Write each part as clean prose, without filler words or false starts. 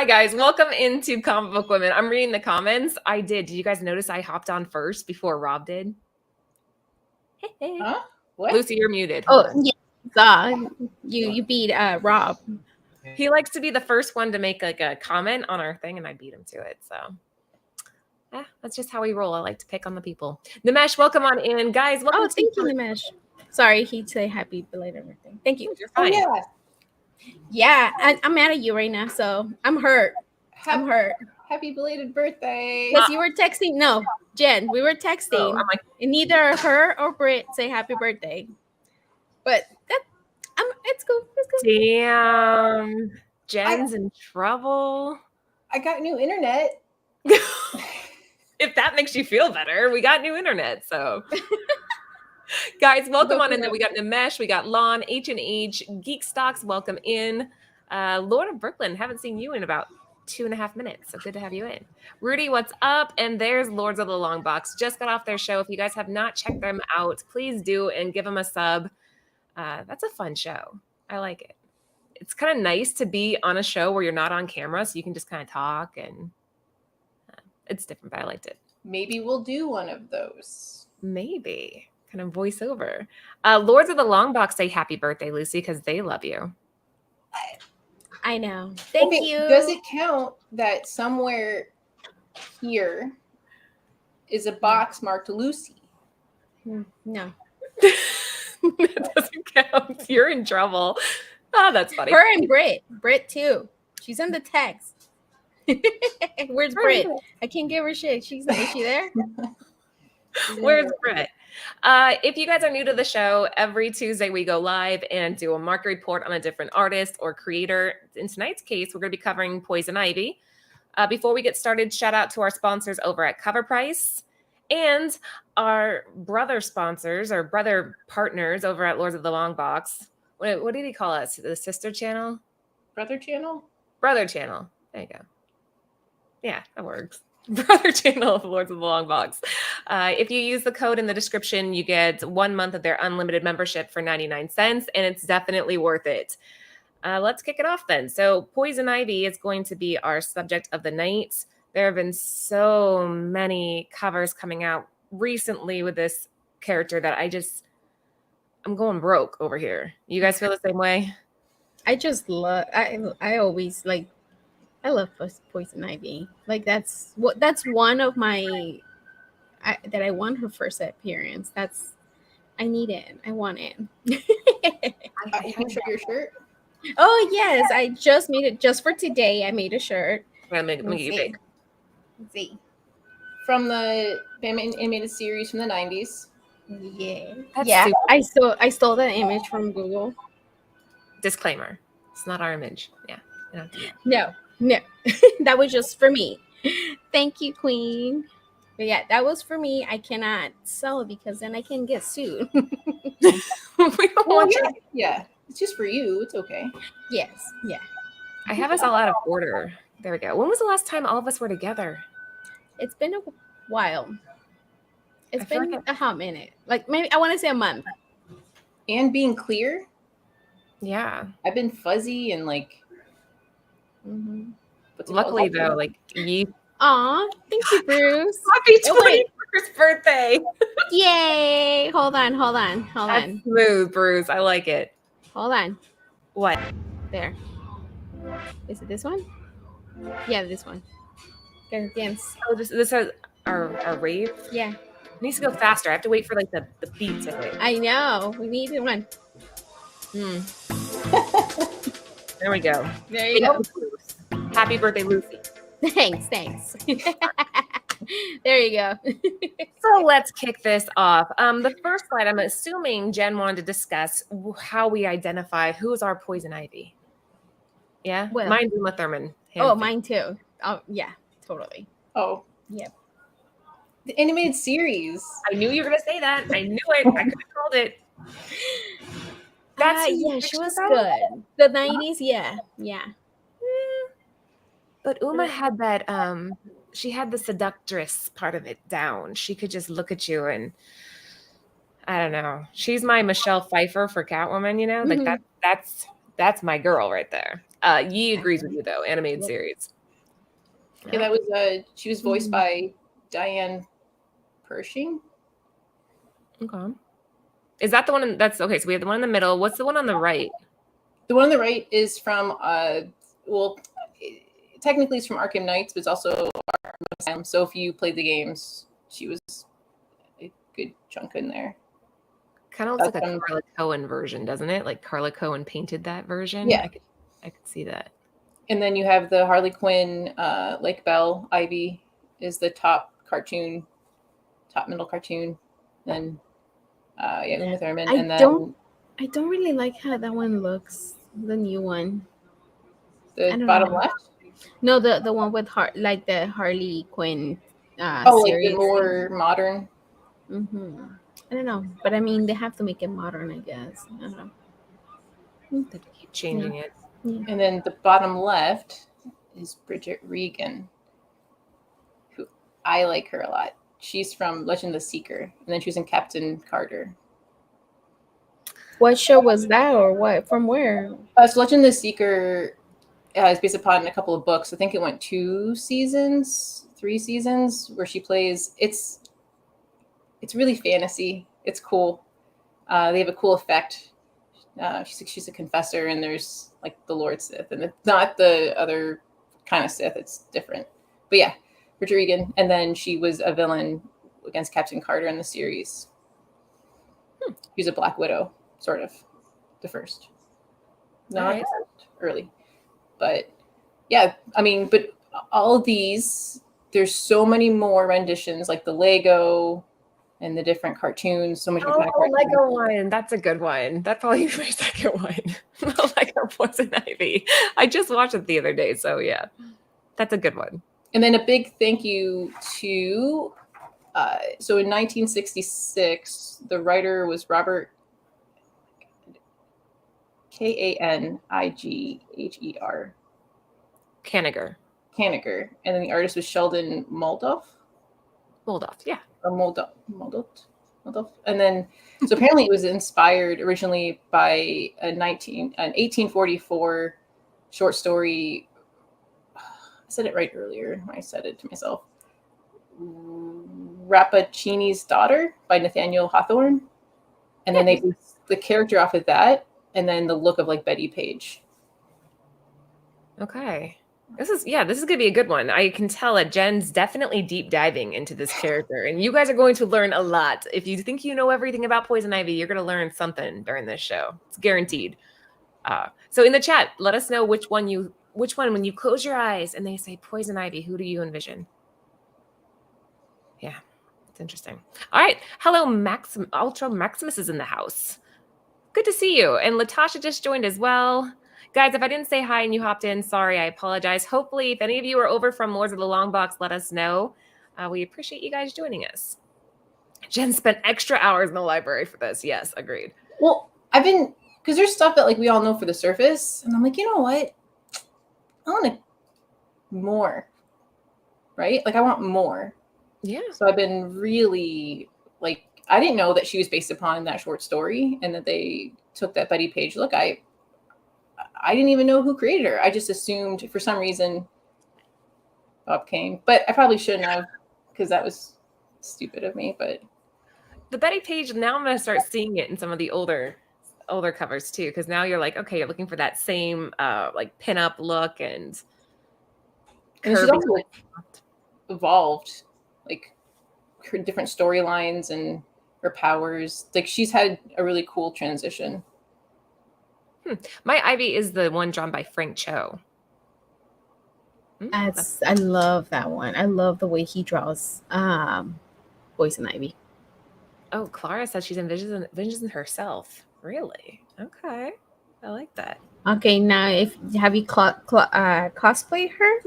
Hi, guys. Welcome into Comic Book Women. I'm reading the comments. I did. Did you guys notice I hopped on first before Rob did? Huh? What? Lucy, you're muted. Hold on. Yeah. You beat Rob. He likes to be the first one to make like a comment on our thing, and I beat him to it. So that's just how we roll. I like to pick on the people. Nimesh, welcome on in. Guys, welcome thank you, Nimesh. Sorry, he'd say happy belated birthday. Thank you. You're fine. Oh, yeah. Yeah, I'm mad at you right now, so I'm hurt. I'm hurt. Happy belated birthday. Because you were texting. No, Jen, we were texting. Oh, I'm like, and neither her or Britt say happy birthday. But it's cool. It's cool. damn. Jen's in trouble. I got new internet. If that makes you feel better, we got new internet. So, guys, welcome on in. There we got Nimesh, we got Lon, H&H, Geek Stocks. Welcome in. Lord of Brooklyn, haven't seen you in about 2.5 minutes, so good to have you in. Rudy, what's up? And there's Lords of the Long Box. Just got off their show. If you guys have not checked them out, please do and give them a sub. That's a fun show. I like it. It's kind of nice to be on a show where you're not on camera, so you can just kind of talk, and it's different, but I liked it. Maybe we'll do one of those. Maybe. Kind of voiceover. Lords of the Long Box say happy birthday, Lucy, because they love you. I know. Thank you. Does it count that somewhere here is a box marked Lucy? No. That doesn't count. You're in trouble. Oh, that's funny. Her and Britt. Britt, too. She's in the text. Where's Britt? I can't give her shit. Is she there? Where's Britt? If you guys are new to the show, every Tuesday we go live and do a market report on a different artist or creator. In tonight's case, we're going to be covering Poison Ivy. Before we get started, shout out to our sponsors over at Cover Price and our brother sponsors or brother partners over at Lords of the Long Box. What did he call us? The sister channel? Brother channel? Brother channel. There you go. Yeah, that works. Brother channel of Lords of the Long Box. If you use the code in the description, you get 1 month of their unlimited membership for 99 cents, and it's definitely worth it. Let's kick it off then. So Poison Ivy is going to be our subject of the night. There have been so many covers coming out recently with this character that I'm going broke over here. You guys feel the same way? I just love, I always like, I love Poison Ivy. Like that's one of my, that I want her first appearance. I need it. I want it. You can show your shirt? Oh yes, I just made it just for today. I made a shirt. I'm gonna make you big. Let's see. From the Pamela animated series from the 90s. Yeah. That's yeah. super. I stole that image from Google. Disclaimer. It's not our image. Yeah. No. That was just for me. Thank you, Queen. But yeah, that was for me. I cannot sell it because then I can get sued. We don't want you. Yeah. It's just for you. It's okay. Yes. Yeah. I have us all out of order. There we go. When was the last time all of us were together? It's been a while. It's I feel been like a hot minute. Like maybe I want to say a month. And being clear, Yeah. I've been fuzzy and like. Mm-hmm. Luckily, though, like you. Aw, thank you, Bruce. Happy Oh, wait. 21st birthday. Yay! Hold on. That's smooth, Bruce. I like it. Hold on. What? There. Is it this one? Yeah, this one. Okay, dance. Oh, this is our rave. Yeah. It needs to go faster. I have to wait for like the beat to hit. I know. We need one. There we go. There you go. Happy birthday, Lucy. Thanks. There you go. So let's kick this off. The first slide, I'm assuming Jen wanted to discuss how we identify who's our Poison Ivy. Yeah? Well, Mine's Uma Thurman. Mine too. Oh, yeah, totally. Oh. Yep. The animated series. I knew you were going to say that. I knew it. I could have called it. Yeah, she was good. The 90s, yeah. But Uma had that, she had the seductress part of it down. She could just look at you and, I don't know. She's my Michelle Pfeiffer for Catwoman, you know? Like that's my girl right there. Yee agrees with you though, animated series. Yeah, that was she was voiced by Diane Pershing. Okay. Is that the one that's okay? So we have the one in the middle. What's the one on the right? The one on the right is from well, technically it's from Arkham Knights, but it's also Arkham Asylum. So if you played the games, she was a good chunk in there. Kind of looks like a Carla Cohen version, doesn't it? Like Carla Cohen painted that version. Yeah. I could see that. And then you have the Harley Quinn, Lake Bell. Ivy is the top middle cartoon. Then Uma Thurman. I don't really like how that one looks. The new one. The bottom left. No, the one with like the Harley Quinn. Like series. the more modern. Mm-hmm. I don't know, but I mean, they have to make it modern, I guess. I don't know. They keep changing it. Yeah. And then the bottom left is Bridget Regan, who I like her a lot. She's from Legend of the Seeker, and then she was in Captain Carter. What show was that, or what? From where? So Legend of the Seeker is based upon a couple of books. I think it went 3 seasons, where she plays. It's really fantasy. It's cool. They have a cool effect. She's a confessor, and there's like the Lord Sith, and it's not the other kind of Sith. It's different. But yeah, Bridget Regan, and then she was a villain against Captain Carter in the series. She's a Black Widow, sort of, the first. Not early, but yeah. I mean, but all of these, there's so many more renditions, like the Lego. And the different cartoons, so much. Lego one. That's a good one. That's probably my second one. The Lego Poison Ivy. I just watched it the other day, so yeah, that's a good one. And then a big thank you to. So in 1966, the writer was Robert Kanigher. Kanigher, and then the artist was Sheldon Moldoff. Yeah. Moldov. And then, so apparently it was inspired originally by an 1844 short story. I said it right earlier. I said it to myself. Rappaccini's Daughter by Nathaniel Hawthorne. And then they based the character off of that, and then the look of like Betty Page. Okay. This is gonna be a good one. I can tell that Jen's definitely deep diving into this character, and you guys are going to learn a lot. If you think you know everything about Poison Ivy, you're going to learn something during this show. It's guaranteed. So in the chat, let us know which one when you close your eyes and they say Poison Ivy, who do you envision? Yeah, it's interesting. All right, hello, Ultra Maximus is in the house. Good to see you, and Latasha just joined as well. Guys, if I didn't say hi and you hopped in, sorry, I apologize. Hopefully, if any of you are over from Lords of the Long Box, let us know. We appreciate you guys joining us. Jen spent extra hours in the library for this. Yes, agreed. Well, because there's stuff that like we all know for the surface, and I'm like, you know what? I want more, right? Like I want more. Yeah. So I've been really like, I didn't know that she was based upon that short story, and that they took that Betty Page look. I didn't even know who created her. I just assumed for some reason Bob Kane, but I probably shouldn't have, because that was stupid of me. But the Betty Page, now I'm going to start seeing it in some of the older covers too, because now you're like, okay, you're looking for that same like pinup look, and she's also like evolved, like her different storylines and her powers. Like she's had a really cool transition. My Ivy is the one drawn by Frank Cho. I love that one. I love the way he draws Poison Ivy. Oh, Clara says she's envisioning herself. Really? Okay. I like that. Okay, now have you cosplayed her?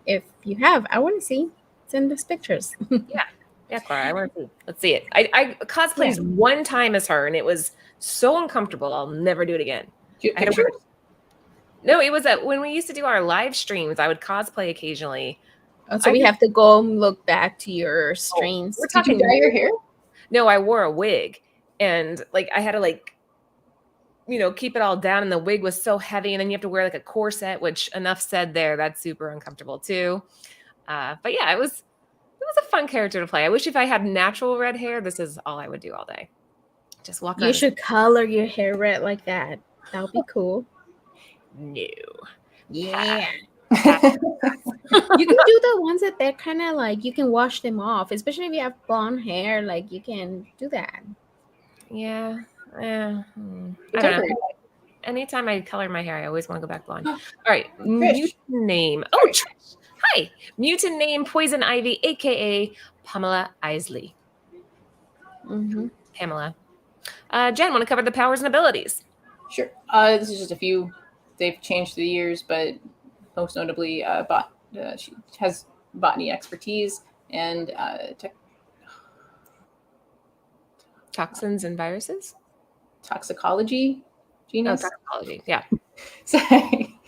If you have, I want to see. Send us pictures. Yeah, Clara, I want to see. Let's see it. I cosplayed one time as her, and it was so uncomfortable. I'll never do it again. No, it was when we used to do our live streams. I would cosplay occasionally. Oh, so we have to go look back to your streams. We're talking. Did you dye your hair? No, I wore a wig, and like I had to keep it all down, and the wig was so heavy, and then you have to wear like a corset, which enough said there. That's super uncomfortable too. But yeah, it was a fun character to play. I wish if I had natural red hair, this is all I would do all day. Just walk You around. should color your hair red like that. That would be cool. No. Yeah. Pass. You can do the ones that they're kind of like you can wash them off, especially if you have blonde hair. Like you can do that. Yeah. Yeah. The I don't know. temporary. Anytime I color my hair, I always want to go back blonde. All right. Trish. Mutant name. Oh, Trish. Hi. Mutant name Poison Ivy, aka Pamela Isley. Mm-hmm. Pamela. Jen, want to cover the powers and abilities? Sure. This is just a few. They've changed through the years, but most notably, she has botany expertise and Toxins and viruses? toxicology. Oh, Genius. toxicology. Yeah. Sorry.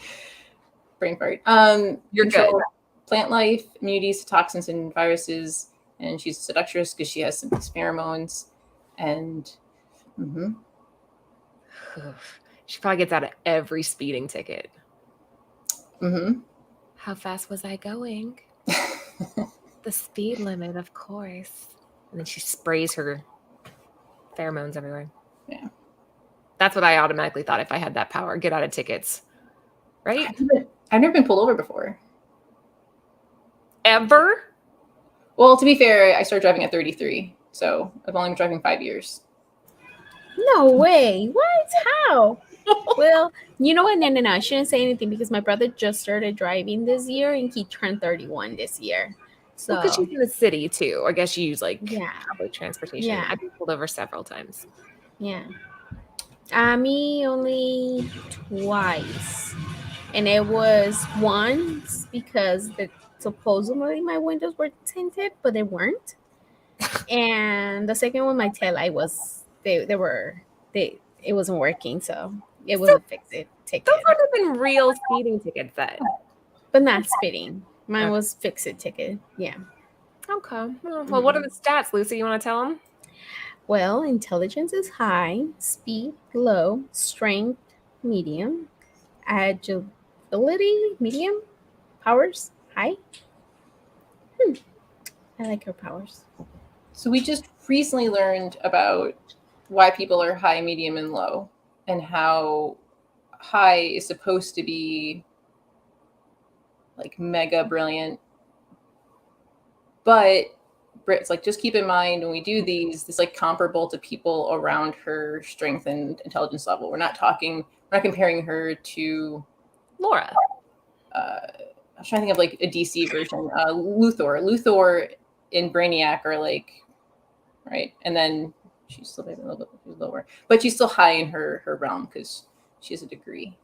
Brain fart. You're control good. Plant life, immunities to toxins and viruses, and she's a seductress because she has some pheromones. And She probably gets out of every speeding ticket. How fast was I going? The speed limit, of course. And then she sprays her pheromones everywhere. Yeah. That's what I automatically thought if I had that power. Get out of tickets. Right? I've never been pulled over before. Ever? Well, to be fair, I started driving at 33, so I've only been driving 5 years. No way. What? How? Well, you know what? No. I shouldn't say anything because my brother just started driving this year and he turned 31 this year. So, Because she's in the city too. I guess you use like yeah. public transportation. Yeah. I've been pulled over several times. Yeah. Me only twice. And it was once because supposedly my windows were tinted, but they weren't. And the second one, my taillight was it wasn't working, so it was a fix it ticket. Those would have been real speeding tickets then. But not speeding. Mine was fix it ticket. Yeah. Okay. Well, what are the stats, Lucy? You want to tell them? Well, intelligence is high, speed low, strength medium, agility medium, powers high. I like her powers. So we just recently learned about why people are high, medium, and low, and how high is supposed to be like mega brilliant. But it's like, just keep in mind when we do these, it's like comparable to people around her strength and intelligence level. We're not comparing her to Laura. I was trying to think of like a DC version. Luthor. Luthor and Brainiac are like, right? And then she's still maybe a little bit lower, but she's still high in her realm because she has a degree.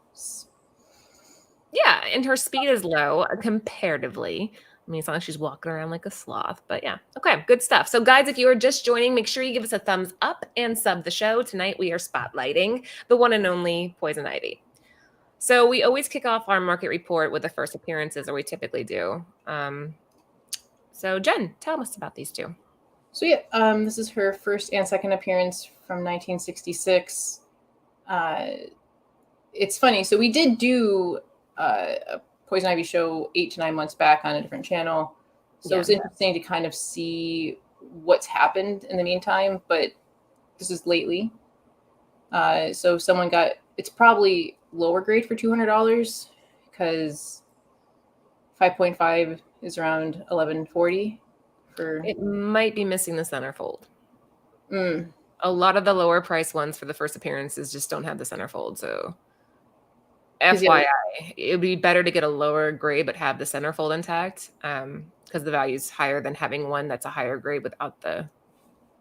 Yeah, and her speed is low comparatively. I mean, it's not like she's walking around like a sloth, but yeah. Okay, good stuff. So guys, if you are just joining, make sure you give us a thumbs up and sub the show. Tonight we are spotlighting the one and only Poison Ivy. So we always kick off our market report with the first appearances, or we typically do. So Jen, tell us about these two. So yeah, this is her first and second appearance from 1966. It's funny. So we did do a Poison Ivy show 8 to 9 months back on a different channel. So it was interesting to kind of see what's happened in the meantime, but this is lately. So someone it's probably lower grade for $200 because 5.5 is around 1140 for. It might be missing the centerfold. A lot of the lower price ones for the first appearances just don't have the centerfold. So FYI, it would be better to get a lower grade but have the centerfold intact because the value is higher than having one that's a higher grade without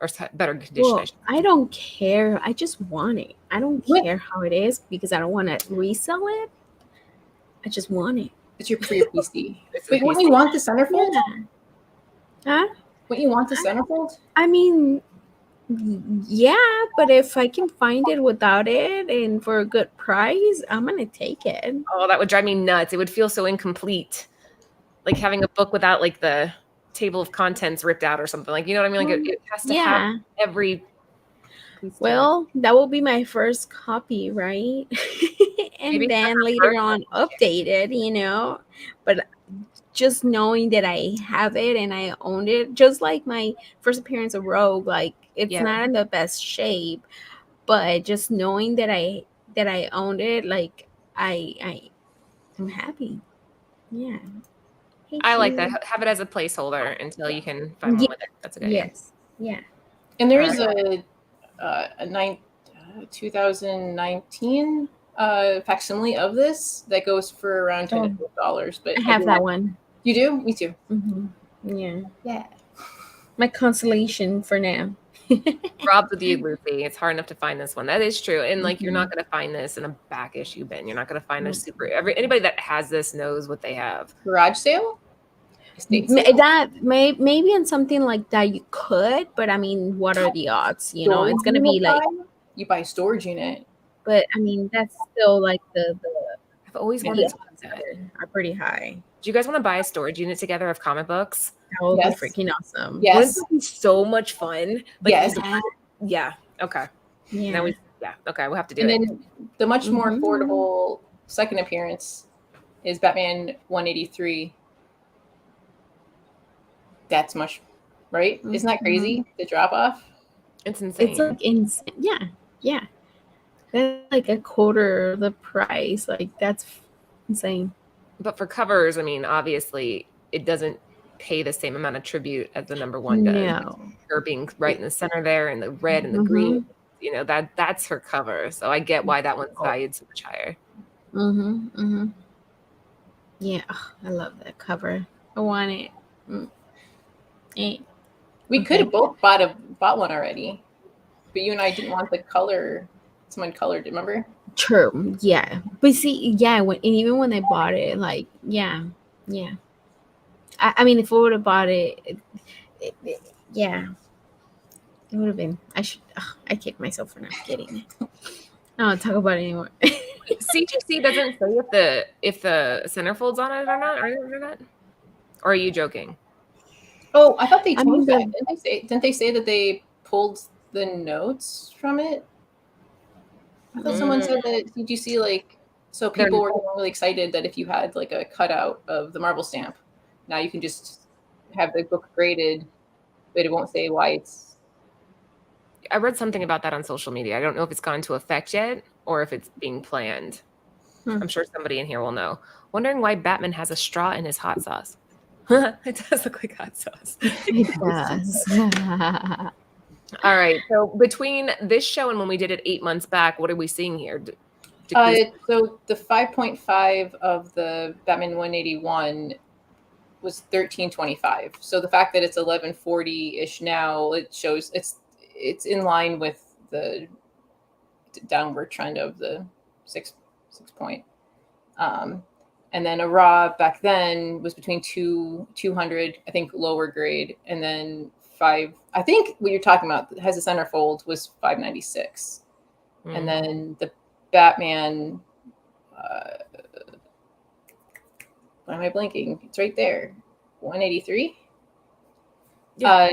or better condition. Well, I don't care. I just want it. I don't care how it is because I don't want to resell it. I just want it. It's your PC. Wait, wouldn't you want the centerfold? Yeah. Huh? Wouldn't you want the centerfold? I mean, yeah, but if I can find it without it and for a good price, I'm gonna take it. Oh, that would drive me nuts. It would feel so incomplete, like having a book without like the table of contents ripped out or something. Like, you know what I mean? Like it has to have every piece. Well, that will be my first copy, right? And maybe then later on updated, but just knowing that I have it and I owned it, just like my first appearance of Rogue, like it's Yeah. not in the best shape, but just knowing that I owned it, like I'm happy. Yeah. Hey, I like cute. that. Have it as a placeholder until you can find one Yeah. with it. That's a good idea. Yes. Yeah. And there All is a 2019 facsimile of this that goes for around $10 to $12. But I have that one. You do? Me too. Mm-hmm. Yeah. Yeah. My consolation for now. Robbed with you, Lucy. It's hard enough to find this one. That is true. And like, you're Mm-hmm. not going to find this in a back issue bin. You're not going to find a anybody that has this knows what they have. Garage sale? Estate sale? That maybe on something like that you could, but I mean, what are the odds? You know, it's gonna be like, you buy a storage unit. but I mean, that's still like the I've always wanted to do odds that. are pretty high. Do you guys want to buy a storage unit together of comic books? That would Yes. be freaking awesome. Yes. Wouldn't that be so much fun? Like, Yes. Yeah. Okay. Yeah. Now okay, we'll have to do And it. then the much more Mhm. affordable second appearance is Batman 183. That's much, right? Isn't that crazy? The drop off? It's insane. It's like insane. Yeah. Yeah. That's like a quarter of the price. Like that's insane. But for covers, I mean, obviously, it doesn't pay the same amount of tribute as the number one does. No. Her being right in the center there, and the red and the green, you know, that's her cover. So I get why that one's valued so much higher. Mm-hmm. Mm-hmm. Yeah, I love that cover. I want it. We could have both bought one already, but you and I didn't want the color. Someone colored it, remember? True. Yeah, but see, yeah, and even when I bought it, like, yeah. I mean, if I would have bought it, yeah, it would have been. I kick myself for not getting it. I don't talk about it anymore. CGC doesn't say if the centerfold's on it or not. Or not? Or are you joking? Oh, I thought they changed that. Didn't they say that they pulled the notes from it? I thought someone said that. Did you see so people were really excited that if you had like a cutout of the Marvel stamp, now you can just have the book graded, but it won't say why it's. I read something about that on social media. I don't know if it's gone into effect yet or if it's being planned. I'm sure somebody in here will know. Wondering why Batman has a straw in his hot sauce. It does look like hot sauce. It does. All right. So between this show and when we did it 8 months back, what are we seeing here? So the 5.5 of the Batman 181 was 1325. So the fact that it's 1140-ish now, it shows it's in line with the downward trend of the 6 point. And then a raw back then was between 200, I think lower grade, and then 5. I think what you're talking about has a centerfold was 596, and then the Batman. Why am I blinking? It's right there, 183. Yeah.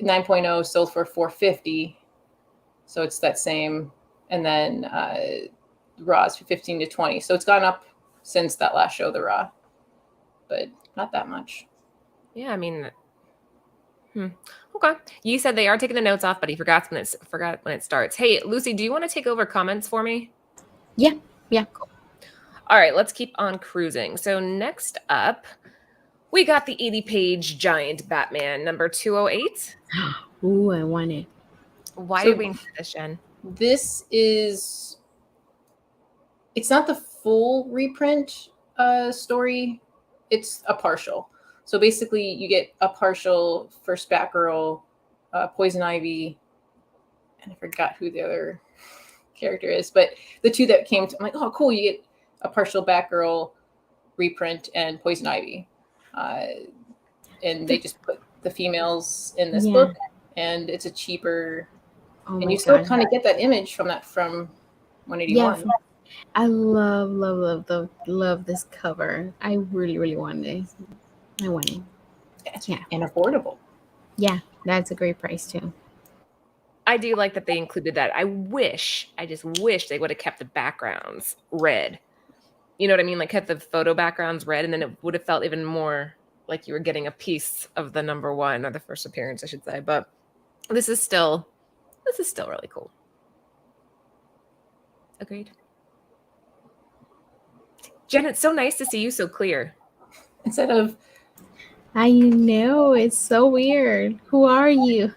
9.0 sold for 450, so it's that same, and then Raw's 15 to 20, so it's gone up since that last show, the Raw, but not that much. Yeah, I mean, okay. You said they are taking the notes off, but he forgot when it starts. Hey, Lucy, do you want to take over comments for me? Yeah. Cool. All right, let's keep on cruising. So next up, we got the 80-page giant Batman number 208. Ooh, I want it. Why did we include this, Jen? This is. It's not the full reprint story. It's a partial. So basically, you get a partial first Batgirl, Poison Ivy, and I forgot who the other character is, but the two that came to, I'm like, oh, cool, you get a partial Batgirl reprint and Poison Ivy. And they just put the females in this book, and it's a cheaper, and you still kind of get that image from 181. Yeah, I love this cover. I really want it. I want it. Yeah. And affordable. Yeah, that's a great price too. I do like that they included that. I just wish they would have kept the backgrounds red. you know what I mean? Like had the photo backgrounds red, and then it would have felt even more like you were getting a piece of the number one or the first appearance, I should say. But this is still really cool. Agreed. Jen, it's so nice to see you so clear. Instead of I know, it's so weird. Who are you?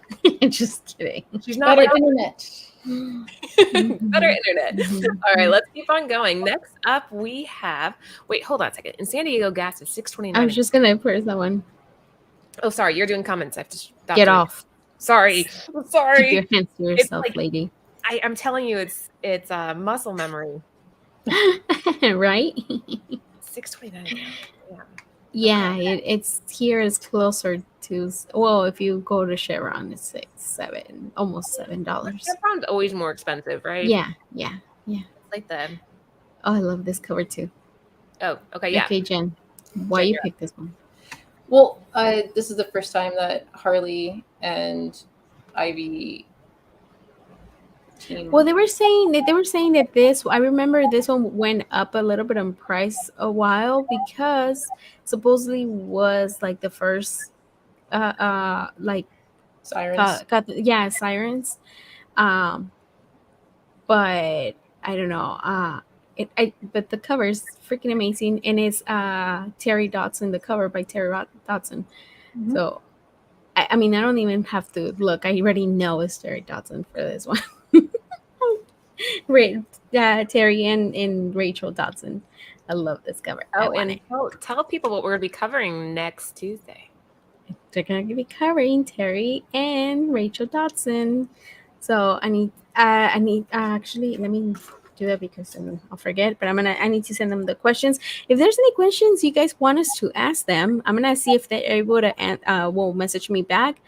Just kidding. She's not better like internet. better internet. All right, let's keep on going. Next up, we have. Wait, hold on a second. In San Diego, gas is $6.29. I was just gonna press that one. Oh, sorry, you're doing comments. I have to stop. Get doing off. it. Sorry. Keep your hands to yourself, like- lady. I'm telling you, it's muscle memory. Right? $6.29. Yeah. Yeah, it's here is closer to. Well, if you go to Chevron, it's almost $7. Chevron's always more expensive, right? Yeah. It's like the. Oh, I love this cover too. Oh, okay, yeah. Okay, Jen, why Jen, you you're pick this one? Well, this is the first time that Harley and Ivy team. Well, they were saying that this. I remember this one went up a little bit in price a while because supposedly was like the first, like Sirens. sirens. But I don't know. But the cover is freaking amazing, and it's Terry Dodson. The cover by Terry Dodson. Mhm. So, I mean, I don't even have to look. I already know it's Terry Dodson for this one. Terry and Rachel Dodson. I love this cover. I Oh, want and it. tell people what we're going to be covering next Tuesday. They're gonna be covering Terry and Rachel Dodson. So I need actually let me do that because then I'll forget. But I need to send them the questions. If there's any questions you guys want us to ask them, I'm gonna see if they're able to will message me back.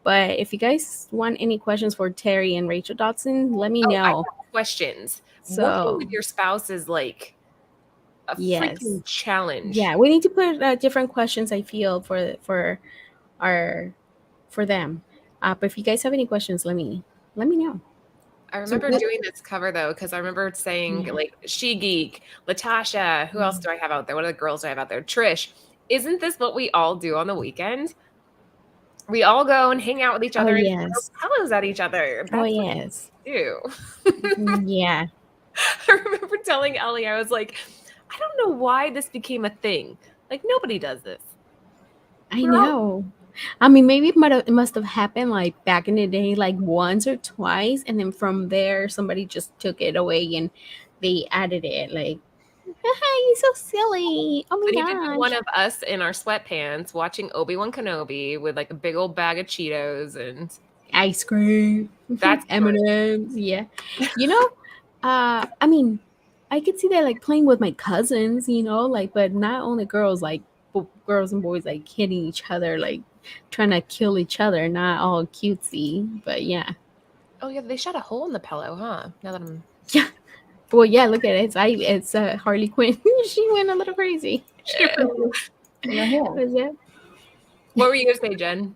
But if you guys want any questions for Terry and Rachel Dodson, let me I know. have questions. So Working with your spouse is like a Yes. freaking challenge. Yeah, we need to put different questions. I feel for them. But if you guys have any questions, let me know. I remember doing this cover though, because I remember saying Yeah. like She Geek, Latasha, who else do I have out there? What other girls do I have out there? Trish. Isn't this what we all do on the weekend? We all go and hang out with each other and yes. throw pillows at each other. That's what Yes. we do. Yeah. I remember telling Ellie, I was like, I don't know why this became a thing. Like nobody does this. I We're all- know. I mean, maybe it must have happened like back in the day, like once or twice, and then from there somebody just took it away and they added it. Like, you're so silly. Oh But he my did one gosh. of us in our sweatpants watching Obi-Wan Kenobi with like a big old bag of Cheetos and Ice cream. That's M&M's. Yeah. You know, I mean, I could see that like playing with my cousins, like, but not only girls, like girls and boys like hitting each other, like trying to kill each other, not all cutesy, but yeah. Oh yeah, they shot a hole in the pillow, huh? Now that I'm Yeah. Well, yeah, look at it. It's Harley Quinn. She went a little crazy. Yeah. What were you gonna say, Jen?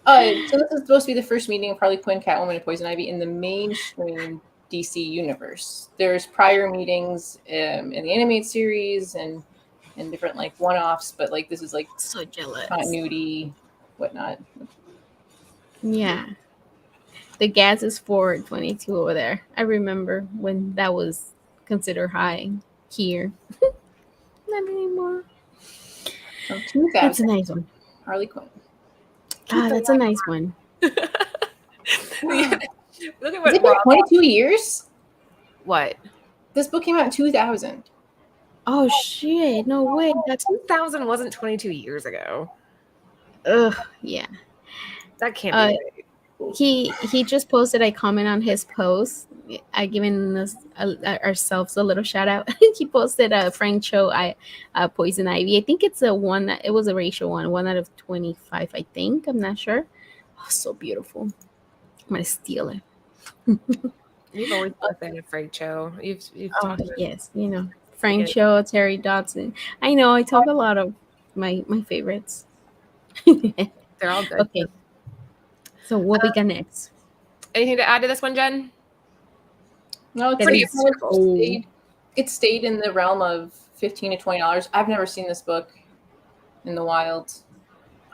So this is supposed to be the first meeting of Harley Quinn, Catwoman, and Poison Ivy in the mainstream DC universe. There's prior meetings in the animated series and different like one-offs, but like this is like So jealous. continuity, whatnot. Yeah. The gas is $4.22 over there. I remember when that was considered high here. Not anymore. From That's a 2000, nice one. Harley Quinn. That's a nice one. Yeah. Look at Has it been 22 years? What? This book came out in 2000. Oh shit! No way. That's 2000 wasn't 22 years ago. yeah. That can't be right. He just posted a comment on his post. I given us ourselves a little shout out. He posted a Frank Cho Poison Ivy. I think it's it was a racial one out of 25. I think I'm not sure. Oh, so beautiful. I'm gonna steal it. You've always been a fan of Frank Cho. You've talked about yes, Frank Cho, Terry Dodson. I know I talk a lot of my favorites. They're all good. Okay. So what we got next? Anything to add to this one, Jen? No, it's Pretty pretty old. it stayed in the realm of $15 to $20. I've never seen this book in the wild.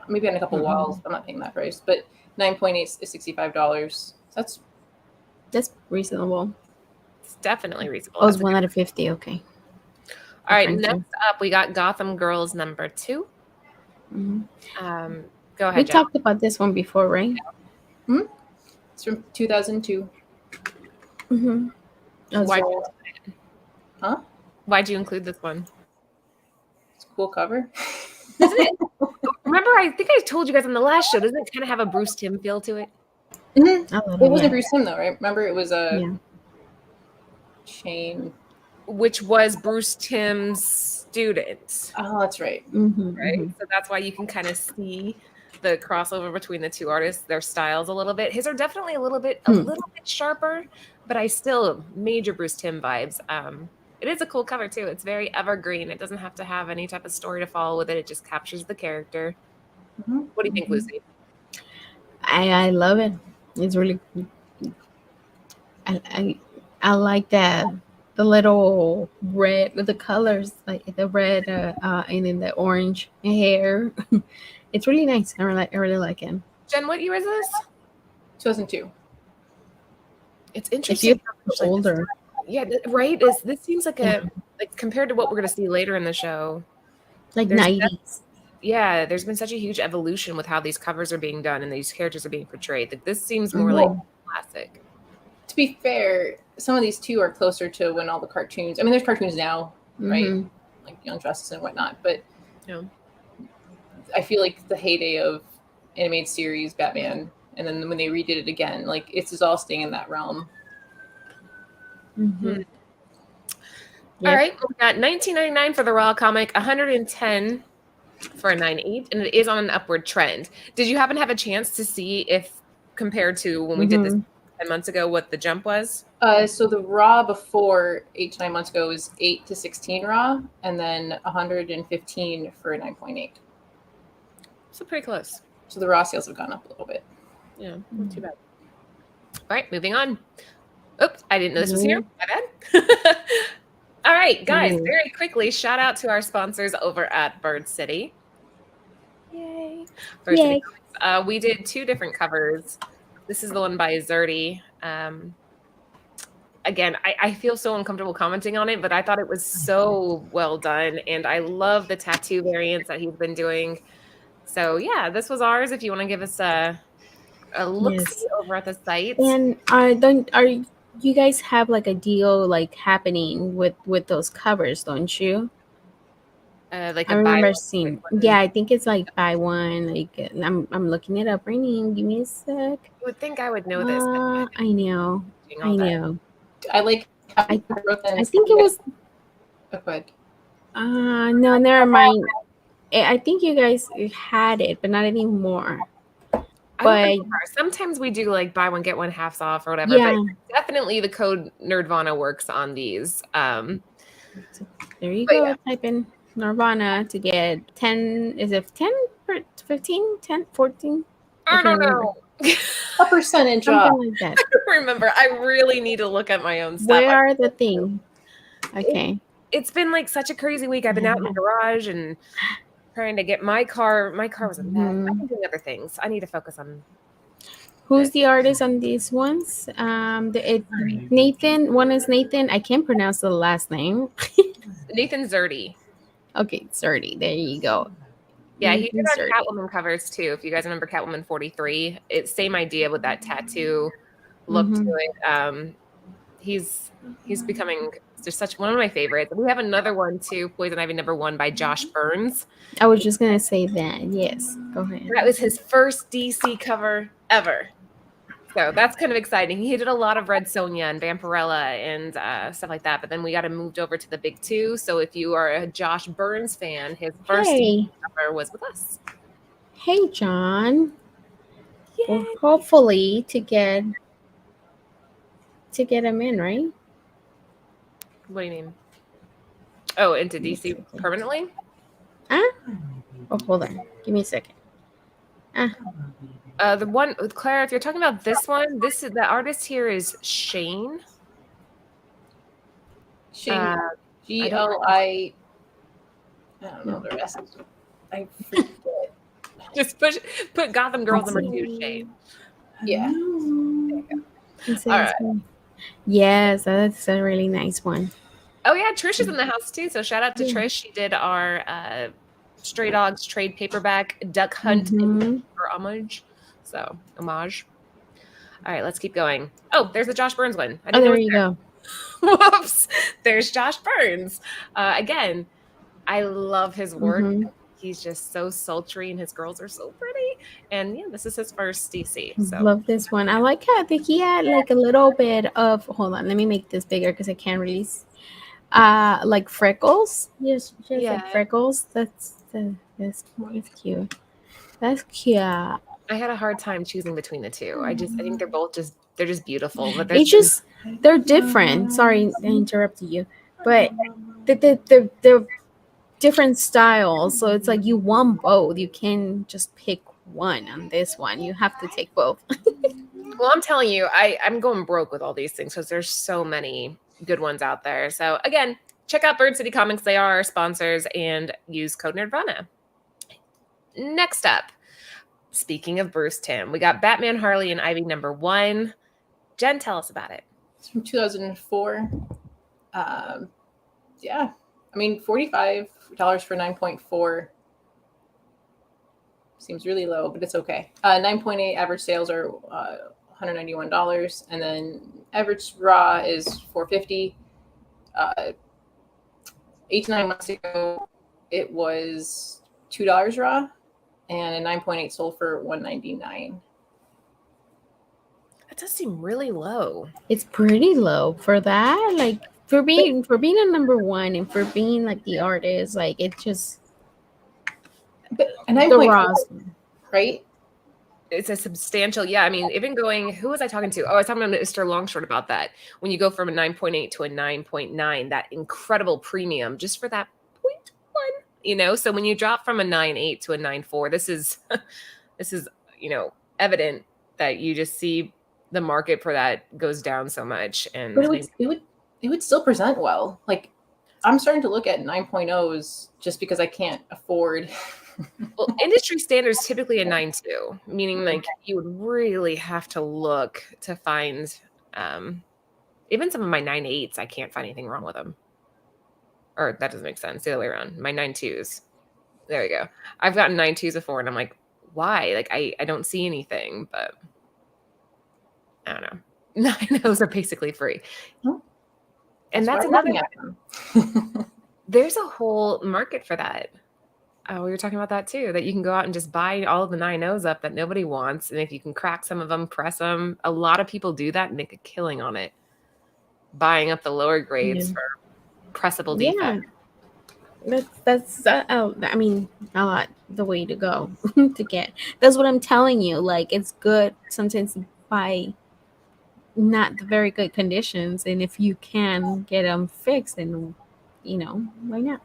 Maybe on a couple walls. I'm not paying that price, but 9.8 is $65. That's reasonable. It's definitely reasonable. Oh, it's 1 out of 50. Okay. All right, next up we got Gotham Girls number 2. Mm-hmm. Go ahead. We Jen. talked about this one before, right? It's from 2002. Mm-hmm. Why'd you include this one? It's a cool cover. Doesn't it? Remember, I think I told you guys on the last show. Doesn't it kind of have a Bruce Timm feel to it? Mm-hmm. It wasn't Bruce Timm though, right? Remember, it was a Shane, which was Bruce Timm's student. Oh, that's right. Right. So that's why you can kind of see the crossover between the two artists, their styles a little bit. His are definitely a little bit sharper, but I still major Bruce Timm vibes. It is a cool cover too. It's very evergreen. It doesn't have to have any type of story to follow with it. It just captures the character. What do you think, Lucy? I love it. It's really. I like that the little red with the colors, like the red and then the orange hair. It's really nice. I really like it. Jen, what year is this? 2002. It's interesting. It's older. Yeah, right. This seems like like compared to what we're going to see later in the show, like 90s. Yeah, there's been such a huge evolution with how these covers are being done and these characters are being portrayed. Like this seems more like classic. To be fair, some of these two are closer to when all the cartoons. I mean, there's cartoons now, right? Like Young Justice and whatnot, but I feel like the heyday of animated series Batman, and then when they redid it again, like it's just all staying in that realm. All right, we got $19.99 for the raw comic, $110 for a 9.8, and it is on an upward trend. Did you happen to have a chance to see if, compared to when we did this 10 months ago, what the jump was? So the raw before 8 to 9 months ago was 8 to 16 raw, and then 115 for a 9.8. So pretty close. So the raw sales have gone up a little bit. Yeah, not too bad. All right, moving on. Oops, I didn't know this was here. My bad. All right, guys, very quickly, shout out to our sponsors over at Bird City. Yay. Bird City. We did 2 different covers. This is the one by Zerdy. Again, I feel so uncomfortable commenting on it, but I thought it was so well done, and I love the tattoo variants that he's been doing. So, yeah, this was ours. If you want to give us a look over at the site. And are you guys have like a deal like happening with those covers, don't you? Like I remember seeing. Yeah, I think it's like buy one. Like I'm looking it up right now. Give me a sec. You would think I would know this. I know. I like. I think it was. Oh, go ahead. No, never mind. I think you guys had it, but not anymore. But sometimes we do like buy one get one half off or whatever. Yeah. But definitely the code Nerdvana works on these. There you go. Yeah. Type in Nirvana to get 10. Is it 10 or 15? 10, 14? I don't know. A percentage off. Something like that. I don't remember. I really need to look at my own stuff. Where are the thing? Okay. It's been like such a crazy week. I've been out in the garage and trying to get my car. My car was a mess. I've been doing other things. I need to focus on. Who's the artist on these ones? Nathan. One is Nathan. I can't pronounce the last name. Nathan Zerdy. Okay, Zerdy. There you go. Yeah, he did our Catwoman covers too. If you guys remember Catwoman 43, it's same idea with that tattoo look to it. He's becoming just such one of my favorites. We have another one too, Poison Ivy #1 by Josh Burns. I was just gonna say that. Yes, go ahead. That was his first DC cover ever. So that's kind of exciting. He did a lot of Red Sonja and Vampirella and stuff like that. But then we got him moved over to the big 2. So if you are a Josh Burns fan, his first cover was with us. Hey, John. Well, hopefully to get him in, right? What do you mean? Oh, into DC permanently? Oh, hold on. Give me a second. The one with Clara, if you're talking about this one, the artist here is Shane. Shane, I Gli. don't I don't know the rest. I forget. just put Gotham Girls number 2 Shane. Yeah. All right. Yes, that's a really nice one. Oh yeah, Trish is in the house too. So shout out to Yeah. Trish. She did our Stray Dogs trade paperback Duck Hunt for homage. So homage. All right, let's keep going. Oh, there's the Josh Burns one. I Oh, didn't know there it was you there. go. Whoops. There's Josh Burns. Again, I love his work. He's just so sultry and his girls are so pretty. And yeah, this is his first DC. So Love this one. I like how I think he had like a little bit of, hold on, let me make this bigger because I can't really like freckles. Just Yeah. like freckles. That's cute. That's cute. I had a hard time choosing between the two. I think they're both they're just beautiful. But they're different. Sorry, I interrupted you. But they're different styles. So it's like you want both. You can just pick one on this one. You have to take both. Well, I'm telling you, I'm going broke with all these things because there's so many good ones out there. So again, check out Bird City Comics. They are our sponsors and use code Nerdvana. Next up, speaking of Bruce Timm, we got Batman, Harley, and Ivy number 1. Jen, tell us about it. It's from 2004. Yeah. I mean, $45 for 9.4 seems really low, but it's okay. 9.8 average sales are $191, and then average raw is $450. 8 to 9 months ago, it was $2 raw, and a 9.8 sold for $199. That does seem really low. It's pretty low for that. Like for being a number 1 and for being like the artist, like it just. But a The 9.4, Ross, right? It's a substantial, yeah. I mean, even going, who was I talking to? Oh, I was talking to Mr. Longshort about that. When you go from a 9.8 to a 9.9, that incredible premium just for that 0.1, So when you drop from a 9.8 to a 9.4, this is, evident that you just see the market for that goes down so much. And but it would still present well. Like, I'm starting to look at 9.0s just because I can't afford. Well, industry standards typically a 9.2, meaning like you would really have to look to find even some of my 9.8s, I can't find anything wrong with them. Or that doesn't make sense. The other way around. My 9.2s. There we go. I've gotten 9.2s before and I'm like, why? Like I don't see anything, but I don't know. 9.0s are basically free. And that's another there's a whole market for that. Oh, we were talking about that too, that you can go out and just buy all of the 9.0s up that nobody wants. And if you can crack some of them, press them. A lot of people do that and make a killing on it. Buying up the lower grades for pressable defect. That's I mean, a lot the way to go to get. That's what I'm telling you. Like it's good sometimes to buy not the very good conditions. And if you can get them fixed, then, why not?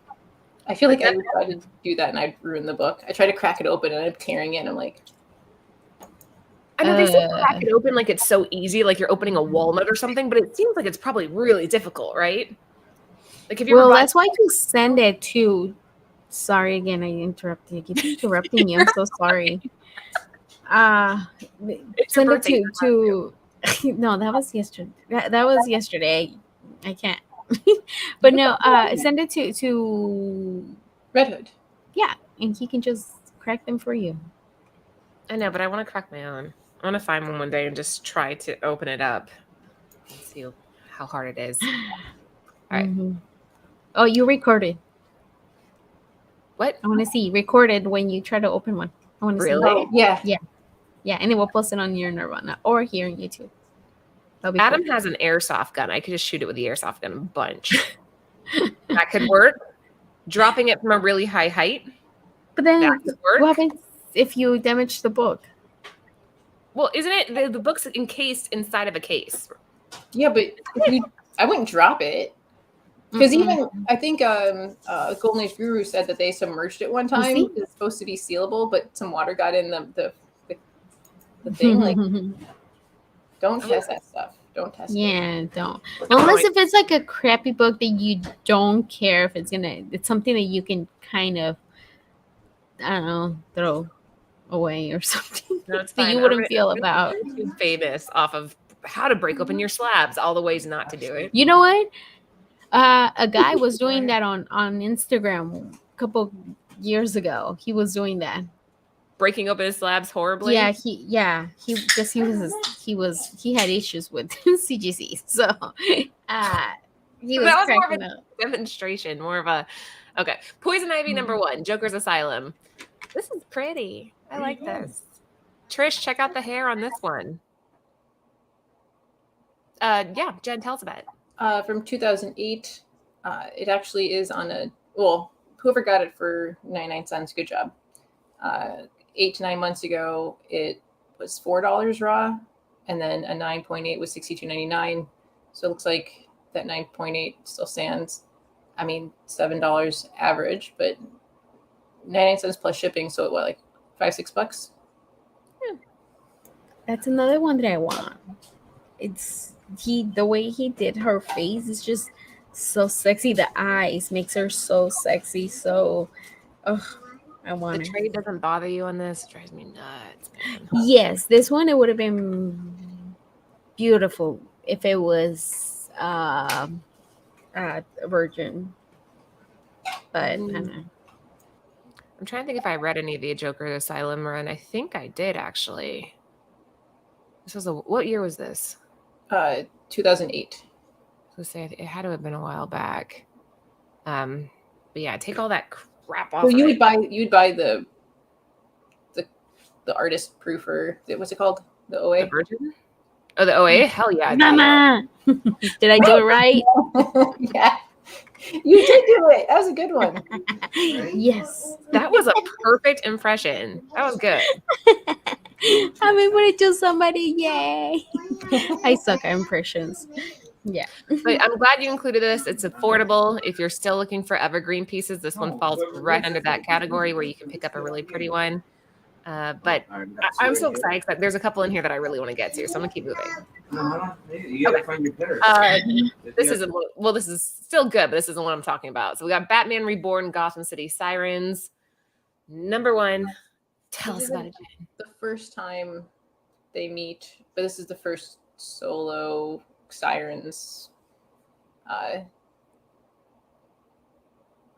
I feel like I would try to do that and I'd ruin the book. I try to crack it open and I'm tearing it and I'm like. I know they say crack it open like it's so easy, like you're opening a walnut or something, but it seems like it's probably really difficult, right? Like if you that's why you send it to. Sorry again, I interrupted. I keep interrupting you. I'm so sorry. Send it to. No, that was yesterday. That was yesterday. I can't. But no, send it to Red Hood. Yeah, and he can just crack them for you. I know, but I want to crack my own. I want to find one day and just try to open it up and see how hard it is. All right. Oh, you recorded. What? I want to see recorded when you try to open one. I want to see. Oh, yeah, and then we'll post it on your Nirvana or here on YouTube. Adam has an airsoft gun. I could just shoot it with the airsoft gun a bunch. That could work. Dropping it from a really high height. But then what happens if you damage the book? Well, isn't it the book's encased inside of a case? Yeah, but I wouldn't drop it. Because even, I think Golden Age Guru said that they submerged it one time. It's supposed to be sealable, but some water got in the thing. Like, don't test that stuff. Don't test it. Yeah, don't. Unless if it's like a crappy book that you don't care if it's something that you can kind of, I don't know, throw away or something No, it's that fine. you wouldn't feel about. YouTube famous off of how to break open your slabs, all the ways not to do it. You know what? A guy was doing that on Instagram a couple years ago. He was doing that. Breaking open his slabs horribly. He because he had issues with CGC, so he was That was more of cracking a up. demonstration, more of a okay. Poison Ivy number 1, Joker's Asylum. This is pretty. I like this. Trish, check out the hair on this one. Yeah, Jen, tell us about it. From 2008. It actually is on a, well, whoever got it for 99 cents, good job. 8 to 9 months ago, it was $4 raw, and then a 9.8 was $62.99. So it looks like that 9.8 still stands. I mean, $7 average, but 99 cents plus shipping. So what, like $5-6? That's another one that I want. It's the way he did her face is just so sexy. The eyes makes her so sexy. So, I want The it. trade doesn't bother you on this. It drives me nuts, man. Yes, this one it would have been beautiful if it was a virgin, but I don't know. I'm trying to think if I read any of the Joker Asylum run. I think I did actually. This was what year was this? 2008. Let's say it had to have been a while back. But yeah, take all that crap off. Well, you of would it. buy the artist proofer. What's it called? The OA. The Virgin? Oh, the OA? Hell yeah. Mama, did I do it right? Yeah, you did do it. That was a good one. Yes, That was a perfect impression. That was good. I'm able to do somebody. Yay! I suck at impressions. Yeah. But I'm glad you included this. It's affordable. If you're still looking for evergreen pieces, this one falls right under that category where you can pick up a really pretty one. But I'm so excited that there's a couple in here that I really want to get to, so I'm gonna keep moving. You gotta find your better. This isn't well. This is still good, but this isn't what I'm talking about. So we got Batman Reborn, Gotham City Sirens, number 1. Tell us about it, Jen. The first time they meet, but this is the first solo Sirens.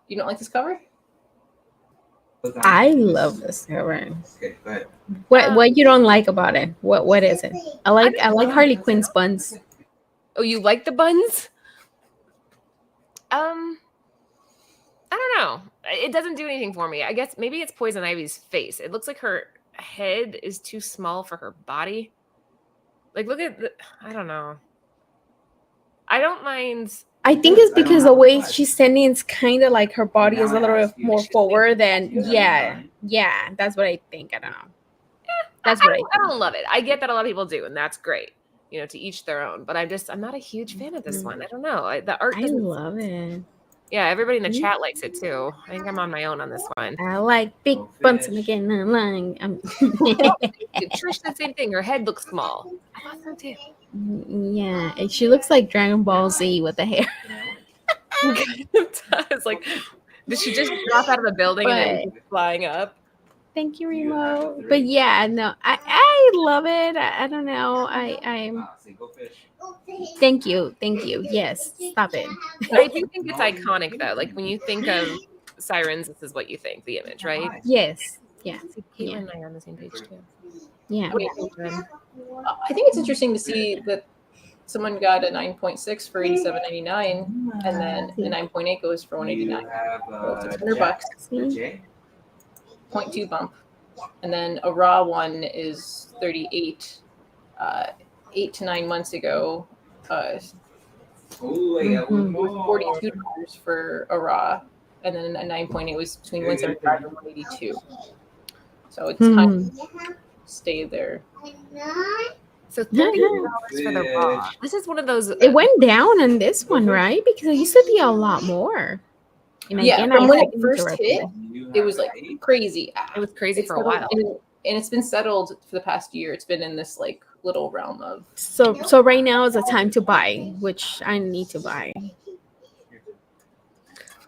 You don't like this cover? I love this cover. Okay, go ahead. What you don't like about it? What is it? I like Harley Quinn's buns. Oh, you like the buns? I don't know. It doesn't do anything for me. I guess maybe it's Poison Ivy's face. It looks like her head is too small for her body. Like, look at I don't know. I don't mind. I think it's because the way she's standing is kind of like her body is a little bit more forward than yeah. That's what I think. I don't know. That's what I don't love it. I get that a lot of people do, and that's great. You know, to each their own. But I'm not a huge fan of this one. I don't know. The art. I love it. Yeah, everybody in the chat likes it too. I think I'm on my own on this one. I like big bumps and again I'm lying. Trish did the same thing. Her head looks small. I thought so too. Yeah, and she looks like Dragon Ball Z with the hair. It's like, did she just drop out of the building and then flying up? Thank you, Remo. But yeah, no, I love it. I don't know. I'm. Thank you. Yes, stop it. I do think it's iconic though. Like when you think of Sirens, this is what you think, the image, right? Yes. Yeah. Caitlin and I are on the same page too. Yeah. What do you think, Jen? I think it's interesting to see that someone got a 9.6 for $87.99, and then the 9.8 goes for $189. So it's $100. 0.2 bump, and then a raw one is 38. 8 to 9 months ago, it was $42 for a raw, and then a 9.8 was between $175 and $182. So it's kind of stayed there. So $30 for the raw. This is one of those. It went down on this one, right? Because it used to be a lot more. And yeah, from when it first hit, it was like crazy. It was crazy for a while. And it's been settled for the past year. It's been in this like little realm of. So right now is a time to buy, which I need to buy.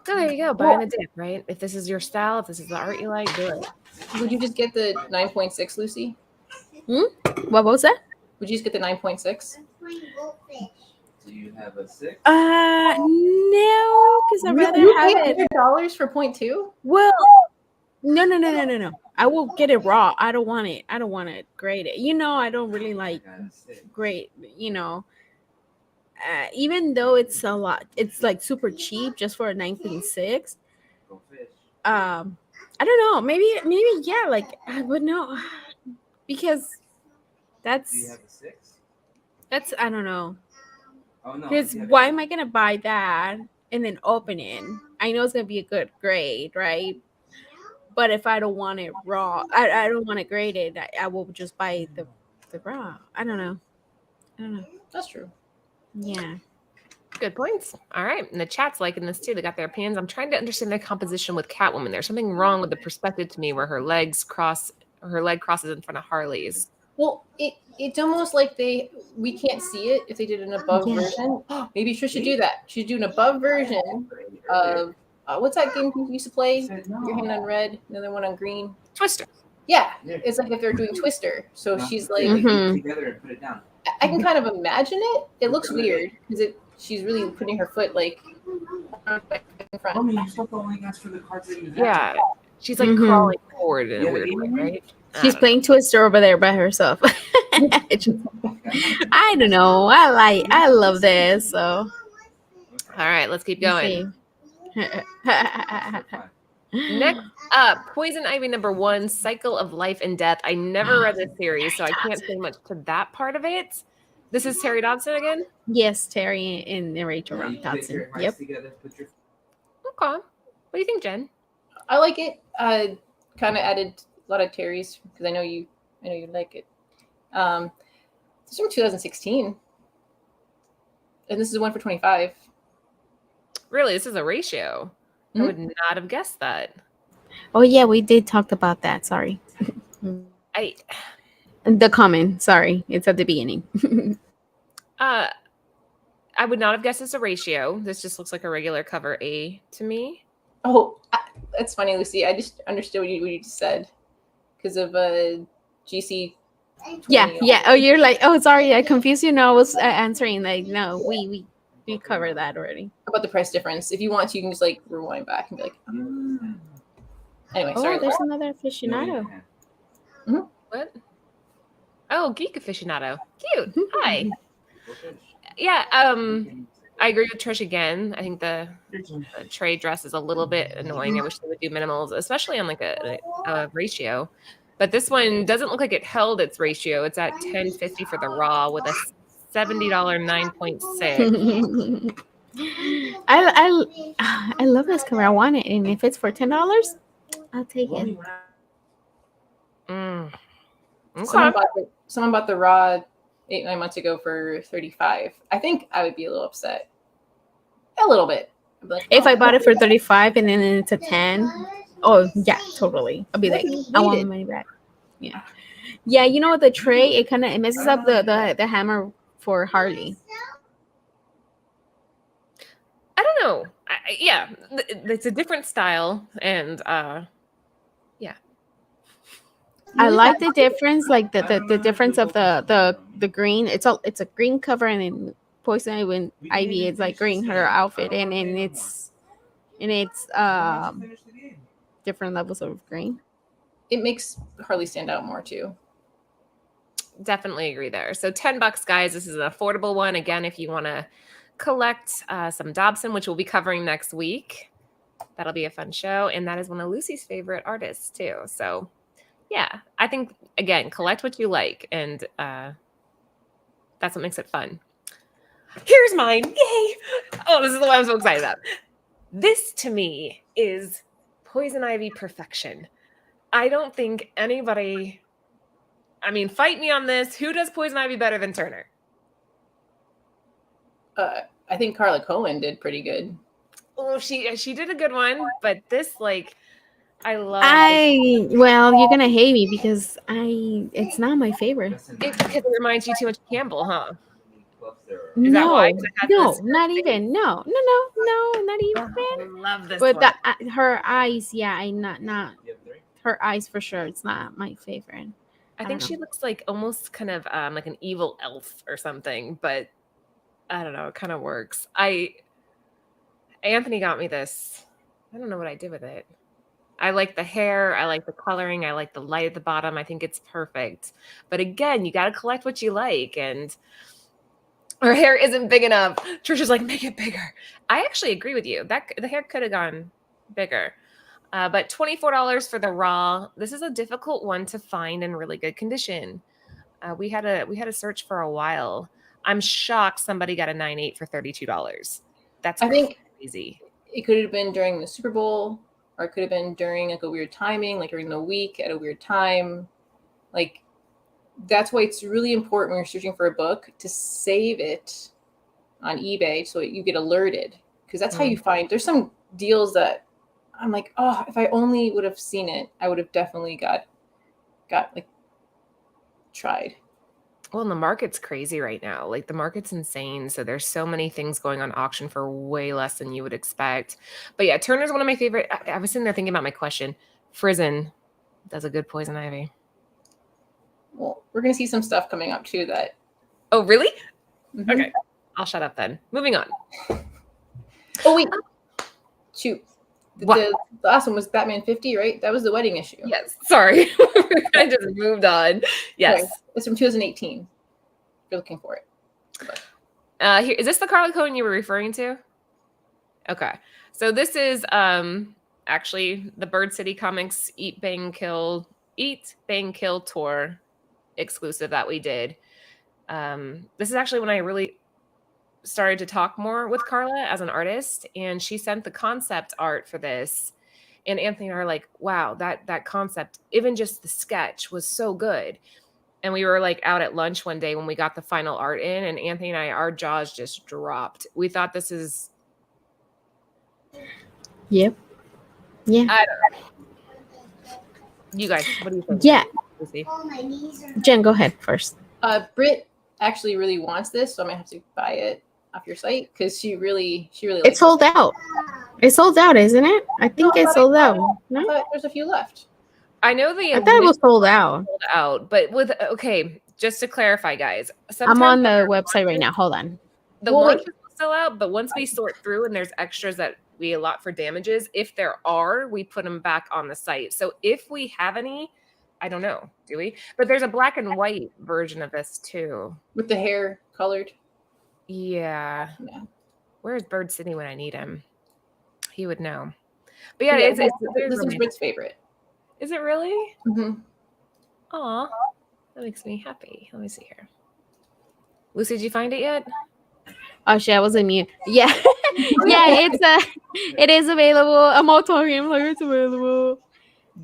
Oh, there you go. Buying a dip, right? If this is your style, if this is the art you like, do it. Would you just get the 9.6, Lucy? What was that? Would you just get the 9.6? Do you have a 6? No, because I'd rather have it. $100 for 0.2? Well, no. I will get it raw. I don't want it. I don't want to grade it. I don't really like grade. Even though it's a lot, it's like super cheap just for a 9.6. Go fish. I don't know. Maybe yeah. Like I would know because Do you that's have a 6? I don't know. Oh, no. Because you have why a am I gonna buy that and then open it? I know it's gonna be a good grade, right? But if I don't want it raw, I don't want to grade it. I will just buy the raw. I don't know. That's true. Yeah. Good points. All right. And the chat's liking this too. They got their opinions. I'm trying to understand the composition with Catwoman. There's something wrong with the perspective to me where her leg crosses in front of Harley's. Well, it's almost like we can't see it if they did an above Yeah. version. Maybe Trish should do that. She'd do an above version of what's that game you used to play? Your hand on red, another one on green. Twister. Yeah, it's like if they're doing Twister. So she's like, Mhm. together and put it down. I can kind of imagine it. It looks weird because she's really putting her foot like in front. Mommy, you're still only asked for the cards that you have. Yeah. She's like Mhm. crawling forward in a Yeah, weird way, right? She's playing Twister over there by herself. I don't know. I love this. So All right, let's keep going. Next up, Poison Ivy #1, Cycle of Life and Death. I never read this series, so I can't say much to that part of it. This is Terry Dodson again? Yes, Terry and Rachel Dodson. Yep. Okay. What do you think, Jen? I like it. Kind of added a lot of Terry's because I know you like it. It's from 2016, and this is one for 25. Really, this is a ratio. I would not have guessed that. Oh yeah, we did talk about that. Sorry. The comment. Sorry, it's at the beginning. I would not have guessed it's a ratio. This just looks like a regular cover A to me. Oh, that's funny, Lucy. I just understood what you just said because of GC. Yeah. Oh, you're like, oh, sorry, I confused you. No, I was answering like, no, we covered that already. About the price difference. If you want to, you can just like rewind back and be like, Anyway, Oh, sorry. there's another aficionado. What? Oh, Geek Aficionado. Cute. Hi. Yeah, I agree with Trish again. I think the trade dress is a little bit annoying. I wish they would do minimals, especially on like a ratio. But this one doesn't look like it held its ratio. It's at $10.50 for the raw with a $70 9.6. I love this cover. I want it, and if it's for $10, I'll take it. Okay. Someone bought the raw 8-9 months ago for $35. I think I would be a little upset. A little bit. Like, If I bought it for $35 and then it's a $10, oh yeah, totally. I'll be like, I want my money back. Yeah. You know what? The tray it messes up the hammer for Harley. I don't know. It's a different style, and I like the difference, like the difference of the green. It's a green cover, and then Poison Ivy is like green her outfit, and it's different levels of green. It makes Harley stand out more too. definitely agree there. So $10, guys. This is an affordable one. Again, if you want to collect some Dobson, which we'll be covering next week, that'll be a fun show. And that is one of Lucy's favorite artists too. So yeah, I think, again, collect what you like. And that's what makes it fun. Here's mine. Yay. Oh, this is the one I'm so excited about. This to me is Poison Ivy perfection. I don't think anybody, fight me on this. Who does Poison Ivy better than Turner? I think Carla Cohen did pretty good. Oh, she did a good one, but this, Well, you're gonna hate me because it's not my favorite. Because it reminds you too much of Campbell, huh? Is that No, why? 'Cause it has no, this- not even. No, not even. I love this But one. her eyes, yeah, I not her eyes for sure. It's not my favorite. I think don't she know. looks like almost kind of like an evil elf or something, but I don't know, it kind of works. Anthony got me this. I don't know what I did with it. I like the hair, I like the coloring, I like the light at the bottom. I think it's perfect. But again, you got to collect what you like, and her hair isn't big enough. Trisha's like, make it bigger. I actually agree with you. That the hair could have gone bigger. But $24 for the raw. This is a difficult one to find in really good condition. We had a search for a while. I'm shocked somebody got a 9.8 for $32. That's I think crazy. it could have been during the Super Bowl, or it could have been during like a weird timing, like during the week at a weird time. Like that's why it's really important when you're searching for a book to save it on eBay so you get alerted, because that's how you find. There's some deals that I'm like, oh, if I only would have seen it, I would have definitely got like tried. Well, and the market's crazy right now. Like the market's insane. So there's so many things going on auction for way less than you would expect. But yeah, Turner's one of my favorite. I was sitting there thinking about my question. Frizzen does a good poison ivy. Well, we're gonna see some stuff coming up too that. Oh, really? Mhm. Okay. I'll shut up then. Moving on. Oh wait, shoot. What? The last one was Batman 50, right? That was the wedding issue. Yes. Sorry. I just moved on. Yes. Okay. It's from 2018. If you're looking for it. Here is this the Carla Cohen you were referring to? Okay. So this is actually the Bird City Comics Eat Bang Kill tour exclusive that we did. This is actually when I really started to talk more with Carla as an artist, and she sent the concept art for this. And Anthony and I are like, wow, that concept, even just the sketch was so good. And we were like out at lunch one day when we got the final art in, and Anthony and I, our jaws just dropped. We thought this is. Yep. Yeah. I don't know. You guys, what do you think? Yeah. Lucy? Jen, go ahead first. Britt actually really wants this, so I might have to buy it off your site because she really It's likes sold out. It's sold out, isn't it? I think No, I it's thought sold I out. No? thought there's a few left. I know the I thought it was sold out. sold out, but with okay, just to clarify, guys, I'm on sometimes the our website right launches- now. Hold on. The Well, launches will sell out, but once we sort through and there's extras that we allot for damages, if there are, we put them back on the site. So if we have any, I don't know, do we? But there's a black and white version of this too. With the hair colored. Yeah. Yeah. Where's Bird City when I need him? He would know. But yeah, Yeah, it's very this is romantic. Britt's favorite. Is it really? Mm-hmm. Aw, that makes me happy. Let me see here. Lucy, did you find it yet? Oh shit, I was on mute. Yeah. Yeah, it is available. I'm all talking. I'm like, it's available.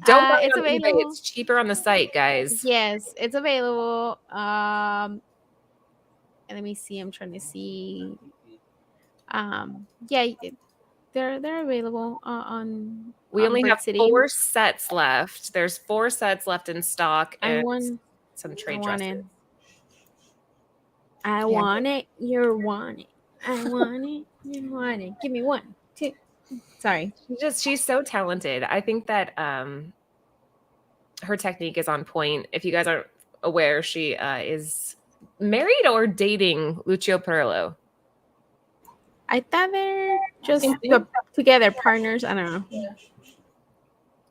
Don't buy it it's on eBay. available. It's cheaper on the site, guys. Yes, it's available. And let me see. I'm trying to see. Yeah, they're available on. We only Bird have City. 4 sets left. There's 4 sets left in stock and some trade dresses. I want it. You want it. I want it. You want it. Give me 1, 2. Sorry. She's so talented. I think that her technique is on point. If you guys aren't aware, she is married or dating Lucio Perillo. I thought they're just Same thing. together partners. I don't know.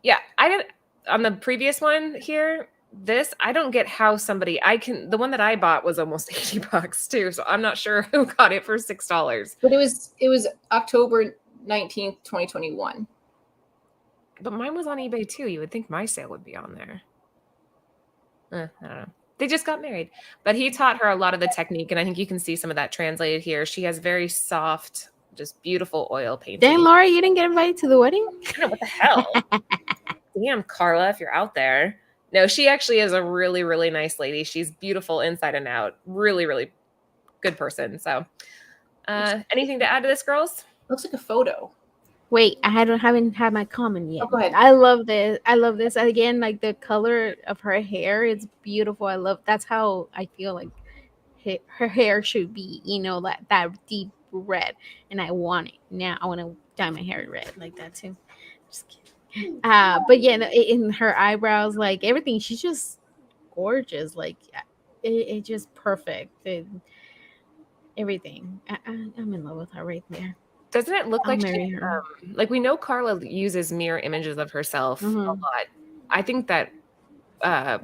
Yeah, I didn't on the previous one here. This I don't get how somebody the one that I bought was almost $80 too, so I'm not sure who got it for $6. But it was October 19th, 2021. But mine was on eBay too. You would think my sale would be on there. I don't know. They just got married, but he taught her a lot of the technique, and I think you can see some of that translated here. She has very soft, just beautiful oil painting. Dang, Laura, you didn't get invited to the wedding? I don't know what the hell. Damn, Carla, if you're out there. No, she actually is a really, really nice lady. She's beautiful inside and out. Really, really good person. So, anything to add to this, girls? Looks like a photo. Wait, haven't had my comment yet. Oh, go ahead. I love this. I love this. Again, like the color of her hair, it's beautiful. I love that's how I feel like her hair should be, that deep red. And I want it. Now I want to dye my hair red like that too. Just kidding. But yeah, in her eyebrows, like everything, she's just gorgeous. Like it just perfect. Everything. I'm in love with her right there. Doesn't it look I'll like marry she, her. like we know Carla uses mirror images of herself a Mhm. lot. I think that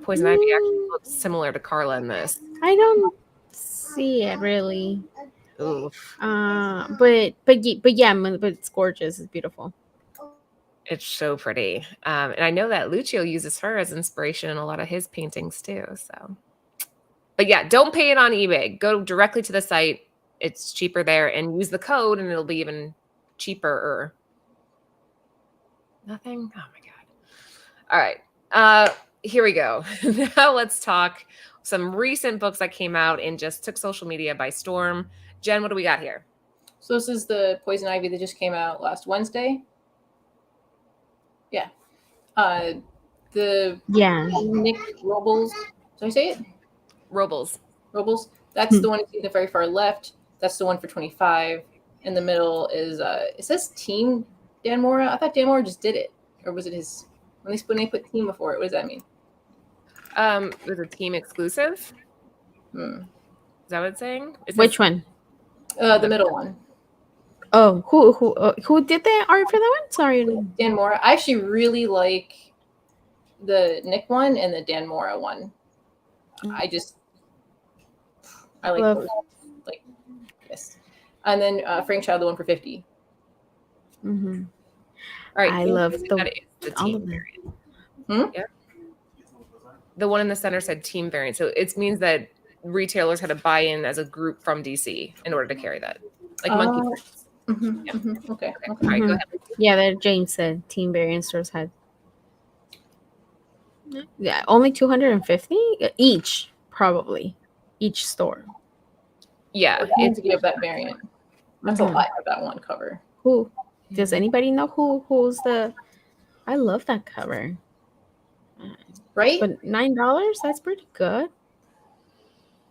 Poison Ivy actually looks similar to Carla in this. I don't see it really. Oof. But it's gorgeous. It's beautiful. It's so pretty. And I know that Lucio uses her as inspiration in a lot of his paintings too. So, but yeah, don't pay it on eBay. Go directly to the site. It's cheaper there, and use the code, and it'll be even cheaper. Nothing. Oh my god. All right. Here we go. Now let's talk some recent books that came out and just took social media by storm. Jen, what do we got here? So this is the Poison Ivy that just came out last Wednesday. Yeah. The Nick Robles. Did I say it? Robles. That's the one you see the very far left. That's the one for 25. In the middle is it says Team Dan Mora. I thought Dan Mora just did it, or was it his? When they put team before it, what does that mean? It was a team exclusive. Is that what it's saying? Which one? The middle one. Oh, who did the art for that one? Sorry, Dan Mora. I actually really like the Nick one and the Dan Mora one. I like both. Like yes. And then Frank Child, the one for 50. Mm-hmm. All right. I love the team variant. Yeah. The one in the center said team variant. So it means that retailers had to buy in as a group from DC in order to carry that. Like Monkey Prince. Mm-hmm, Yeah. mm-hmm. Okay. All right, go ahead. Yeah, that James said team variant stores had. Yeah, only 250 each, probably each store. Yeah, it's to give that variant. That's a lot of that one cover. Who does anybody know who's the? I love that cover. Right, but $9, that's pretty good.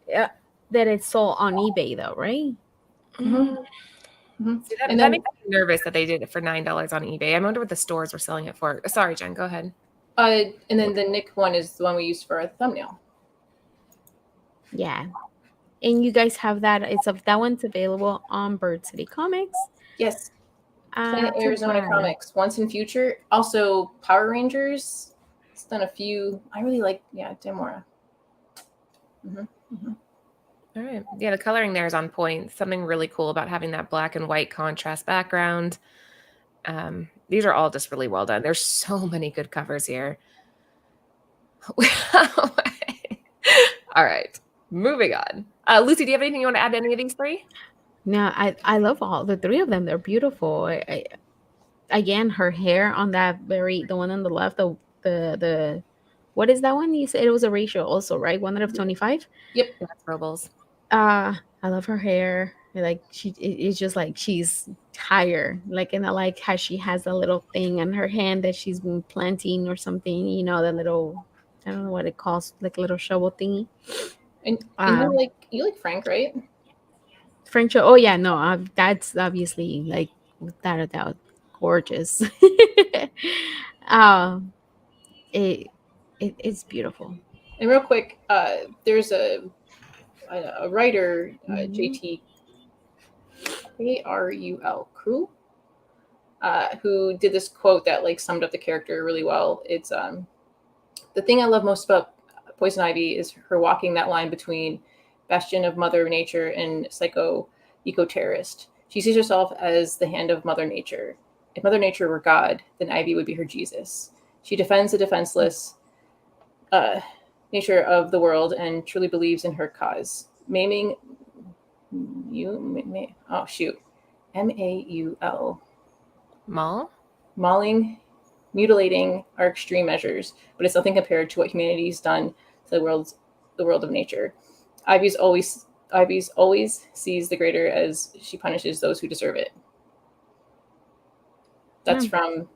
Yeah, that it's sold on eBay though, right? Mm-hmm. Mm-hmm. See, that makes me nervous that they did it for $9 on eBay. I wonder what the stores were selling it for. Sorry, Jen, go ahead. And then the Nick one is the one we used for a thumbnail. Yeah, and you guys have that. That one's available on Bird City Comics. Yes, Planet Arizona Comics. Once in Future. Also, Power Rangers. It's done a few. I really like Dan Mora. Mm-hmm. Mm-hmm. All right. Yeah, the coloring there is on point. Something really cool about having that black and white contrast background. These are all just really well done. There's so many good covers here. All right. Moving on. Lucy, do you have anything you want to add to any of these three? No, I love all the three of them. They're beautiful. Again, her hair on the one on the left, the what is that one? You said it was a ratio also, right? 1 out of 25. Yep, that's Robles. I love her hair. Like it's just like she's higher. Like, and I like how she has a little thing on her hand that she's been planting or something. You know, the little, I don't know what it calls, like a little shovel thingy. And you like Frank, right? Frank, oh yeah, no, that's obviously like without a doubt gorgeous. It's beautiful. And real quick, there's a writer, JT Karul, who did this quote that like summed up the character really well. It's the thing I love most about Poison Ivy is her walking that line between bastion of Mother Nature and psycho eco-terrorist. She sees herself as the hand of Mother Nature. If Mother Nature were God, then Ivy would be her Jesus. She defends the defenseless nature of the world and truly believes in her cause. Maiming MAUL. Mauling, mutilating are extreme measures, but it's nothing compared to what humanity's done to the world of nature. Ivy's always sees the greater as she punishes those who deserve it. That's from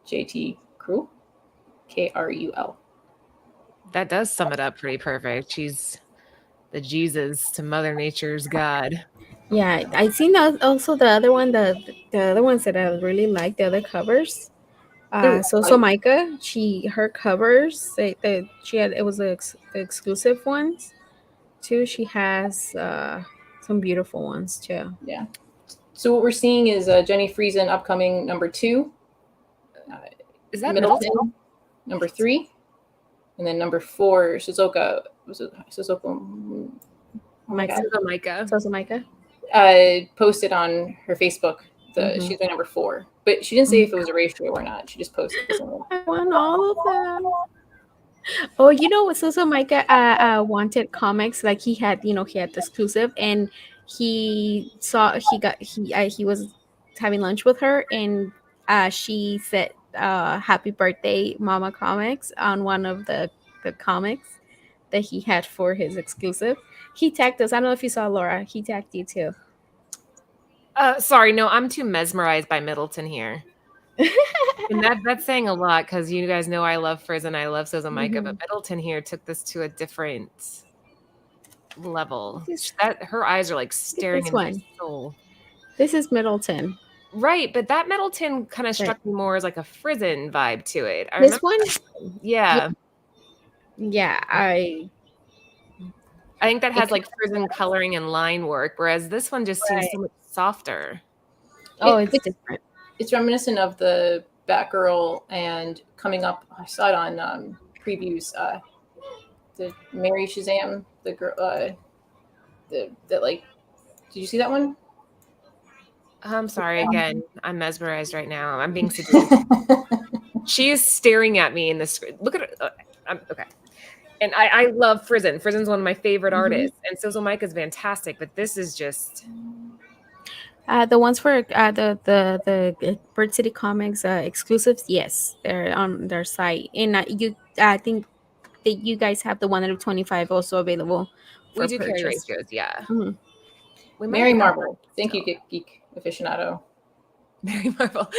JT Krul, Krul. That does sum it up pretty perfect. She's the Jesus to Mother Nature's God. Yeah, I seen also the other one, the other ones that I really like, the other covers. Ooh, So Micah, her covers, she had, it was the exclusive ones too. She has some beautiful ones too. Yeah. So what we're seeing is Jenny Friesen upcoming number 2. Is that Middleton? Number 3, and then number 4 Shizuoka. Was it Shizuoka? Oh my God. Micah. Posted on her Facebook she's my number 4, but she didn't say if it was a ratio or not. She just posted something. I want all of them. Oh, you know what? So Micah wanted comics. Like he had the exclusive, and he was having lunch with her, and she said happy birthday mama comics on one of the comics that he had for his exclusive. He tagged us. I don't know if you saw, Laura. He tagged you too. Sorry, no, I'm too mesmerized by Middleton here. And that's saying a lot, because you guys know I love Friesen, I love Sozo Micah, but Middleton here took this to a different level. Her eyes are like staring into my soul. This is Middleton. Right, but that Middleton kind of struck me more as like a Friesen vibe to it. This one? Yeah. Yeah, I think that has like Friesen coloring and line work, whereas this one just seems so much softer. Oh, it's different. It's reminiscent of the Batgirl, and coming up, I saw it on previews. The Mary Shazam, the girl, that like, did you see that one? I'm sorry again. I'm mesmerized right now. I'm being seduced. She is staring at me in the screen. Look at her. Okay. And I love Friesen. Friesen's one of my favorite artists, and Sozo Micah is fantastic. But this is just the ones for the Bird City Comics exclusives. Yes, they're on their site, and I think that you guys have the 1 out of 25 also available. We do carry ratios, yeah. Mary Marvel. Thank you, Geek Aficionado. Mary Marvel.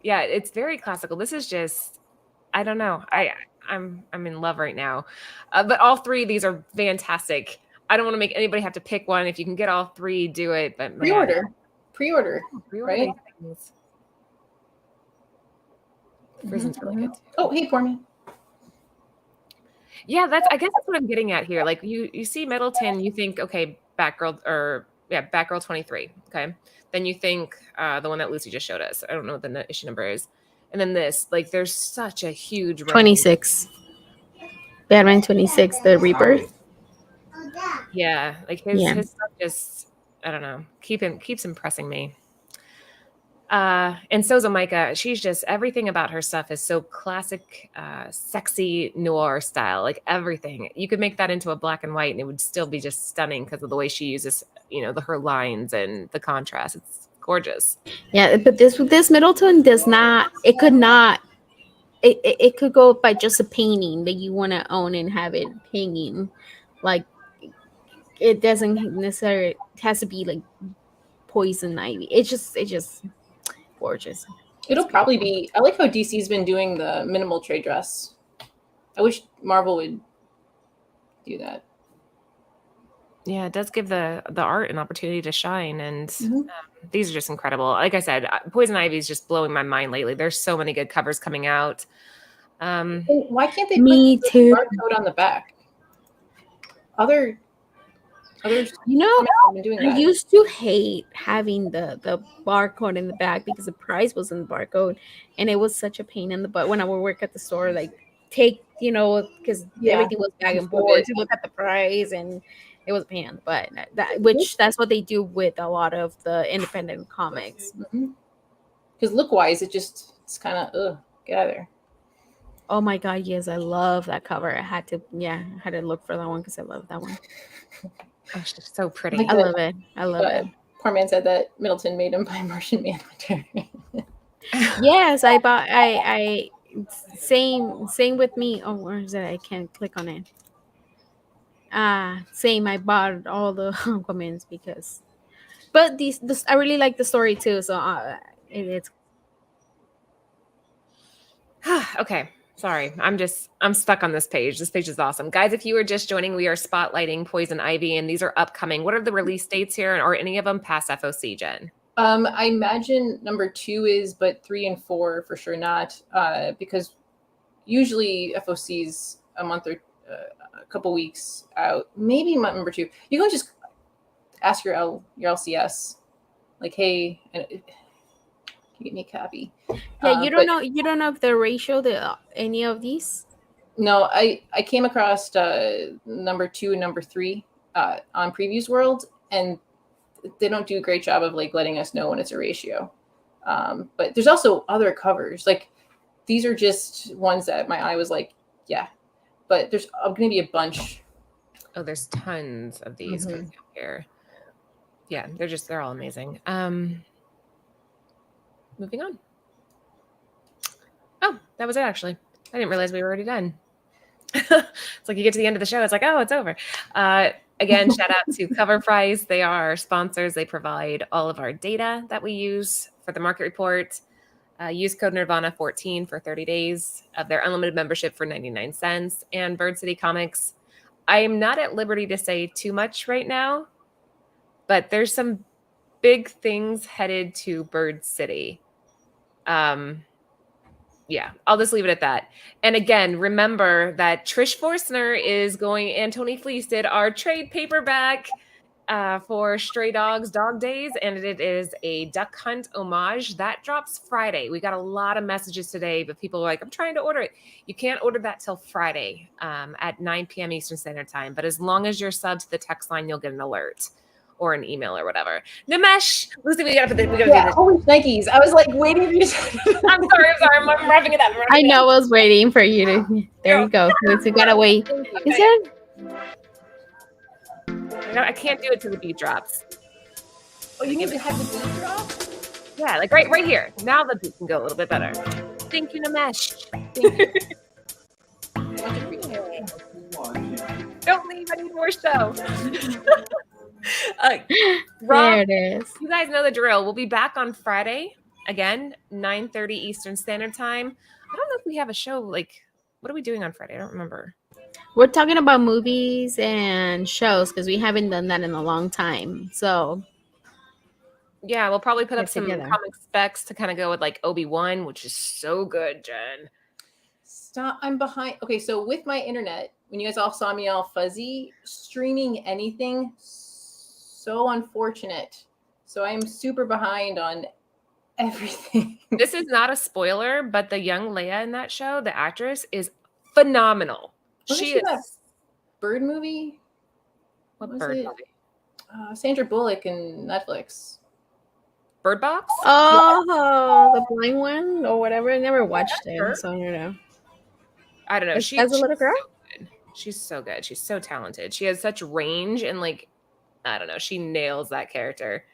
Yeah, it's very classical. This is just, I don't know. I'm in love right now. But all 3 of these are fantastic. I don't want to make anybody have to pick one. If you can get all 3, do it. But Pre-order, right? Friesen's really good too. Oh, hey, poor man. Yeah, I guess that's what I'm getting at here. Like you see Middleton, you think, okay, Batgirl 23. Okay. Then you think the one that Lucy just showed us. I don't know what the issue number is. And then this, like, there's such a huge range. 26. Batman 26, the Rebirth. Yeah, like his stuff just, I don't know, keeps impressing me. And Sozo Micah, she's just, everything about her stuff is so classic, sexy noir style. Like everything, you could make that into a black and white, and it would still be just stunning because of the way she uses, her lines and the contrast. It's gorgeous. Yeah, but this Middleton does not. It could not. It could go by just a painting that you want to own and have it hanging. Like it doesn't necessarily. It has to be like poison ivy. It's just gorgeous. It'll probably be. I like how DC's been doing the minimal trade dress. I wish Marvel would do that. Yeah, it does give the art an opportunity to shine, and these are just incredible. Like I said, Poison Ivy is just blowing my mind lately. There's so many good covers coming out. Why can't they put the barcode on the back? Others, I used to hate having the barcode in the back because the price was in the barcode, and it was such a pain in the butt when I would work at the store. Like because everything was back and forth to look at the price, and it was a pain. But that's what they do with a lot of the independent comics. Because look wise, it's kind of get out of there. Oh my god, yes, I love that cover. I had to look for that one because I love that one. Oh, she's so pretty. I love it. Poor man said that Middleton made him buy Martian Manhunter. Yes, I same with me. Oh, where is it? I can't click on it. Same. I bought all the Aquamans but this I really like the story too. So it's Okay. Sorry. I'm stuck on this page. This page is awesome. Guys, if you are just joining, we are spotlighting Poison Ivy, and these are upcoming. What are the release dates here? And are any of them past FOC, Jen? I imagine number 2 is, but 3 and 4 for sure not, because usually FOC's a month or a couple weeks out. Maybe number 2. You can just ask your LCS, like, hey, give me a copy. Yeah, you don't know if the ratio any of these. No, I came across number 2 and number 3 on Previews World, and they don't do a great job of like letting us know when it's a ratio. But there's also other covers. Like these are just ones that my eye was like, yeah. But there's going to be a bunch. Oh, there's tons of these coming out here. Yeah, they're all amazing. Moving on. Oh, that was it actually. I didn't realize we were already done. It's like you get to the end of the show, it's like, oh, it's over. Again, shout out to Cover Price. They are our sponsors. They provide all of our data that we use for the market report. Use code Nirvana14 for 30 days of their unlimited membership for 99 cents. And Bird City Comics. I am not at liberty to say too much right now, but there's some big things headed to Bird City. Yeah, I'll just leave it at that. And again, remember that Trish Forstner is going, and Tony Fleece did our trade paperback for Stray Dogs Dog Days, and it is a Duck Hunt homage. That drops Friday. We got a lot of messages today, but people are like, I'm trying to order it. You can't order that till Friday at 9 p.m. Eastern Standard Time. But as long as you're subbed to the text line, you'll get an alert or an email or whatever. Nimesh, Lucy, we gotta do this. Holy Nikes. I was like waiting for you to I'm sorry. I'm wrapping it up. I know, I was waiting for you to. There you go. We gotta wait. Is it? I can't do it till the beat drops. Oh, you need to have the beat drop? Yeah, like right here. Now the beat can go a little bit better. Thank you, Nimesh. Thank you. Don't leave. I need more show. Rob, there it is. You guys know the drill. We'll be back on Friday again, 9:30 Eastern Standard Time. I don't know if we have a show. Like, what are we doing on Friday? I don't remember. We're talking about movies and shows because we haven't done that in a long time. So yeah, we'll probably put up some together. comic specs to kind of go with like Obi-Wan, which is so good, Jen. Stop. I'm behind. Okay, so with my internet, when you guys all saw me all fuzzy, streaming anything, so unfortunate. So I'm super behind on everything. This is not a spoiler, but the young Leia in that show, the actress, is phenomenal. She is. That bird movie? What bird movie? Sandra Bullock in Netflix. Bird Box? Oh, the blind one or whatever. I never watched it, so you know. I don't know. She's a little girl. So good. She's so good. She's so talented. She has such range and like, I don't know. She nails that character.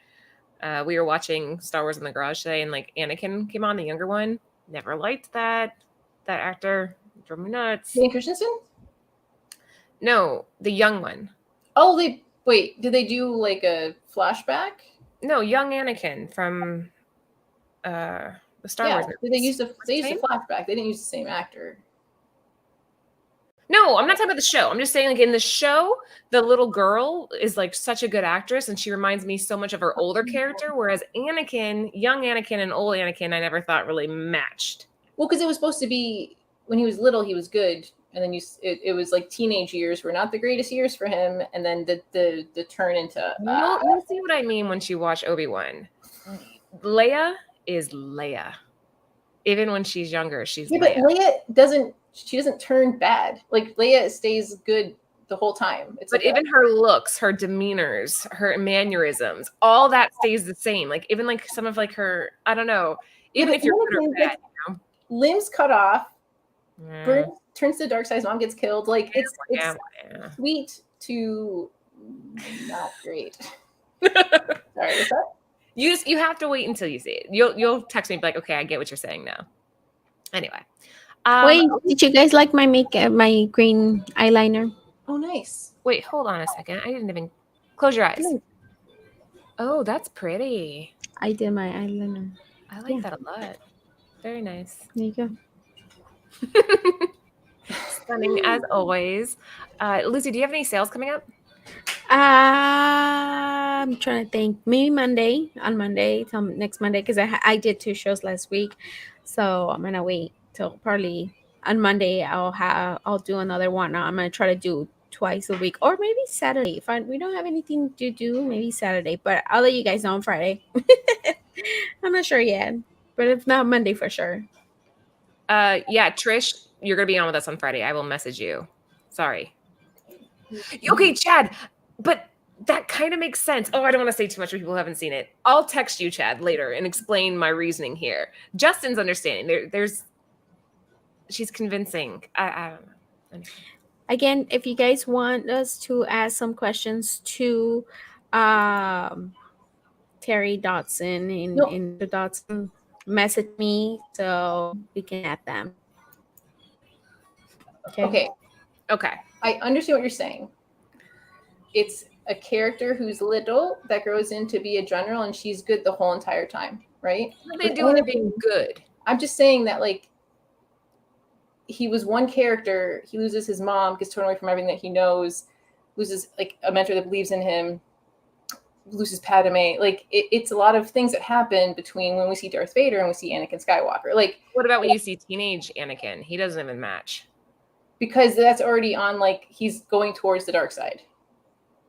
We were watching Star Wars in the garage today, and like Anakin came on, the younger one. Never liked that actor. Drove me nuts. Hayden Christensen? No, the young one. Oh, did they do like a flashback? No, young Anakin from the Star Wars. Did they use the flashback? They didn't use the same actor. No, I'm not talking about the show. I'm just saying, like, in the show, the little girl is like such a good actress, and she reminds me so much of her older character. Whereas Anakin, young Anakin and old Anakin, I never thought really matched. Well, because it was supposed to be when he was little, he was good, and then it was like teenage years were not the greatest years for him, and then the turn into. You'll see what I mean once you watch Obi-Wan. Leia is Leia. Even when she's younger, she's Leia. But Leia doesn't turn bad. Like Leia stays good the whole time. But even her looks, her demeanors, her mannerisms, all that stays the same. Like even like some of like her, I don't know. Even if you're good or bad, you know? Limbs cut off, turns to the dark side, mom gets killed. Like it's sweet to not great. Sorry, what's that? You have to wait until you see it. You'll text me and be like, okay, I get what you're saying now. Anyway. Wait, did you guys like my makeup, my green eyeliner? Oh, nice. Wait, hold on a second. I didn't even close your eyes. Oh, that's pretty. I did my eyeliner. I like that a lot. Very nice. There you go. Stunning as always. Lucy, do you have any sales coming up? I'm trying to think. Maybe on Monday, till next Monday, because I did 2 shows last week, so I'm gonna wait till probably on Monday. I'll do another one. I'm gonna try to do twice a week, or maybe Saturday. If we don't have anything to do, maybe Saturday. But I'll let you guys know on Friday. I'm not sure yet, but if not Monday for sure. Yeah, Trish, you're gonna be on with us on Friday. I will message you. Sorry. Okay, Chad, but that kind of makes sense. Oh, I don't want to say too much for people who haven't seen it. I'll text you, Chad, later and explain my reasoning here. Justin's understanding. She's convincing. I don't know. Again, if you guys want us to ask some questions to Terry Dotson in the Dotson, message me so we can add them. Okay. Okay. I understand what you're saying. It's a character who's little that grows into be a general, and she's good the whole entire time, right? What are they doing to be good? I'm just saying that, like, he was one character. He loses his mom, gets torn away from everything that he knows, loses like a mentor that believes in him, loses Padme. Like, it's a lot of things that happen between when we see Darth Vader and we see Anakin Skywalker. Like, what about when you see teenage Anakin? He doesn't even match. Because that's already on, like, he's going towards the dark side.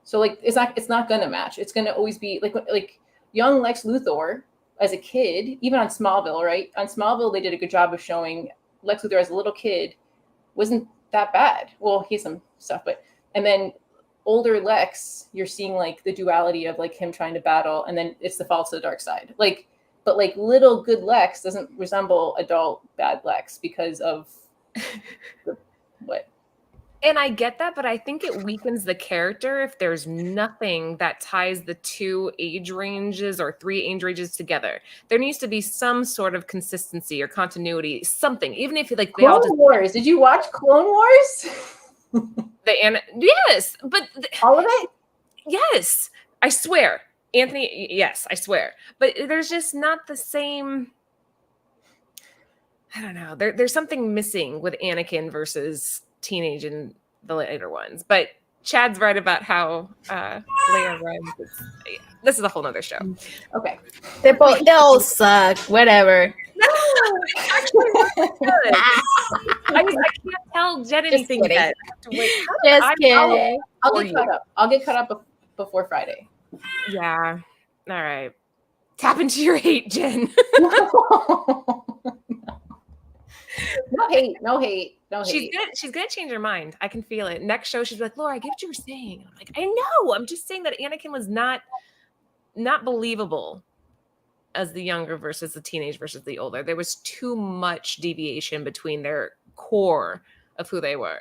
So, like, it's not gonna match. It's gonna always be like young Lex Luthor as a kid, even on Smallville, right? On Smallville, they did a good job of showing Lex Luthor as a little kid wasn't that bad. Well, he has some stuff, and then older Lex, you're seeing like the duality of like him trying to battle, and then it's the fall to the dark side. Like, but like little good Lex doesn't resemble adult bad Lex because of what? And I get that, but I think it weakens the character if there's nothing that ties the 2 age ranges or 3 age ranges together. There needs to be some sort of consistency or continuity, something. Even if like they all just Wars. Did you watch Clone Wars? Yes, but all of it. Yes, I swear, Anthony. Yes, I swear. But there's just not the same. I don't know. There's something missing with Anakin versus teenage and the later ones. But Chad's right about how Leia runs. This is a whole nother show. Okay. They all suck. Whatever. No, actually, good. I can't tell Jen anything yet. Just kidding. I'll get caught up before Friday. Yeah. All right. Tap into your hate, Jen. No hate. She's gonna change her mind. I can feel it. Next show, she's like, Laura, I get what you were saying. I'm like, I know. I'm just saying that Anakin was not believable as the younger versus the teenage versus the older. There was too much deviation between their core of who they were.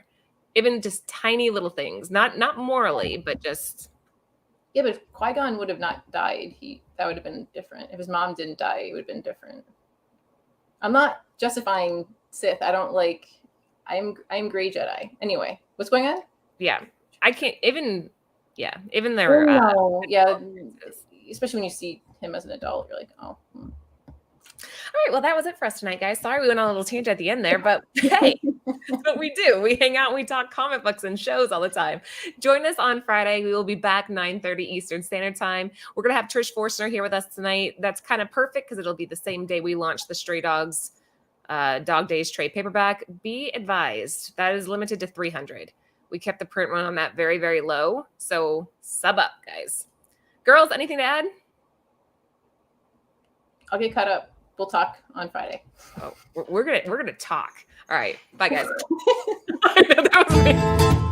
Even just tiny little things. Not morally, but just. Yeah, but if Qui-Gon would have not died, that would have been different. If his mom didn't die, it would have been different. I'm not justifying Sith. I don't like. I'm Gray Jedi. Anyway, what's going on? Yeah, I can't even. Yeah, even their. Yeah, especially when you see him as an adult, you're like, oh. All right, well, that was it for us tonight, guys. Sorry we went on a little tangent at the end there, but hey, that's what we do. We hang out and we talk comic books and shows all the time. Join us on Friday. We will be back 9:30 Eastern Standard Time. We're going to have Trish Forstner here with us tonight. That's kind of perfect because it'll be the same day we launch the Stray Dogs Dog Days trade paperback. Be advised, that is limited to 300. We kept the print run on that very, very low. So sub up, guys. Girls, anything to add? I'll get caught up. We'll talk on Friday. Oh, we're gonna talk. All right, bye guys. I know that was me.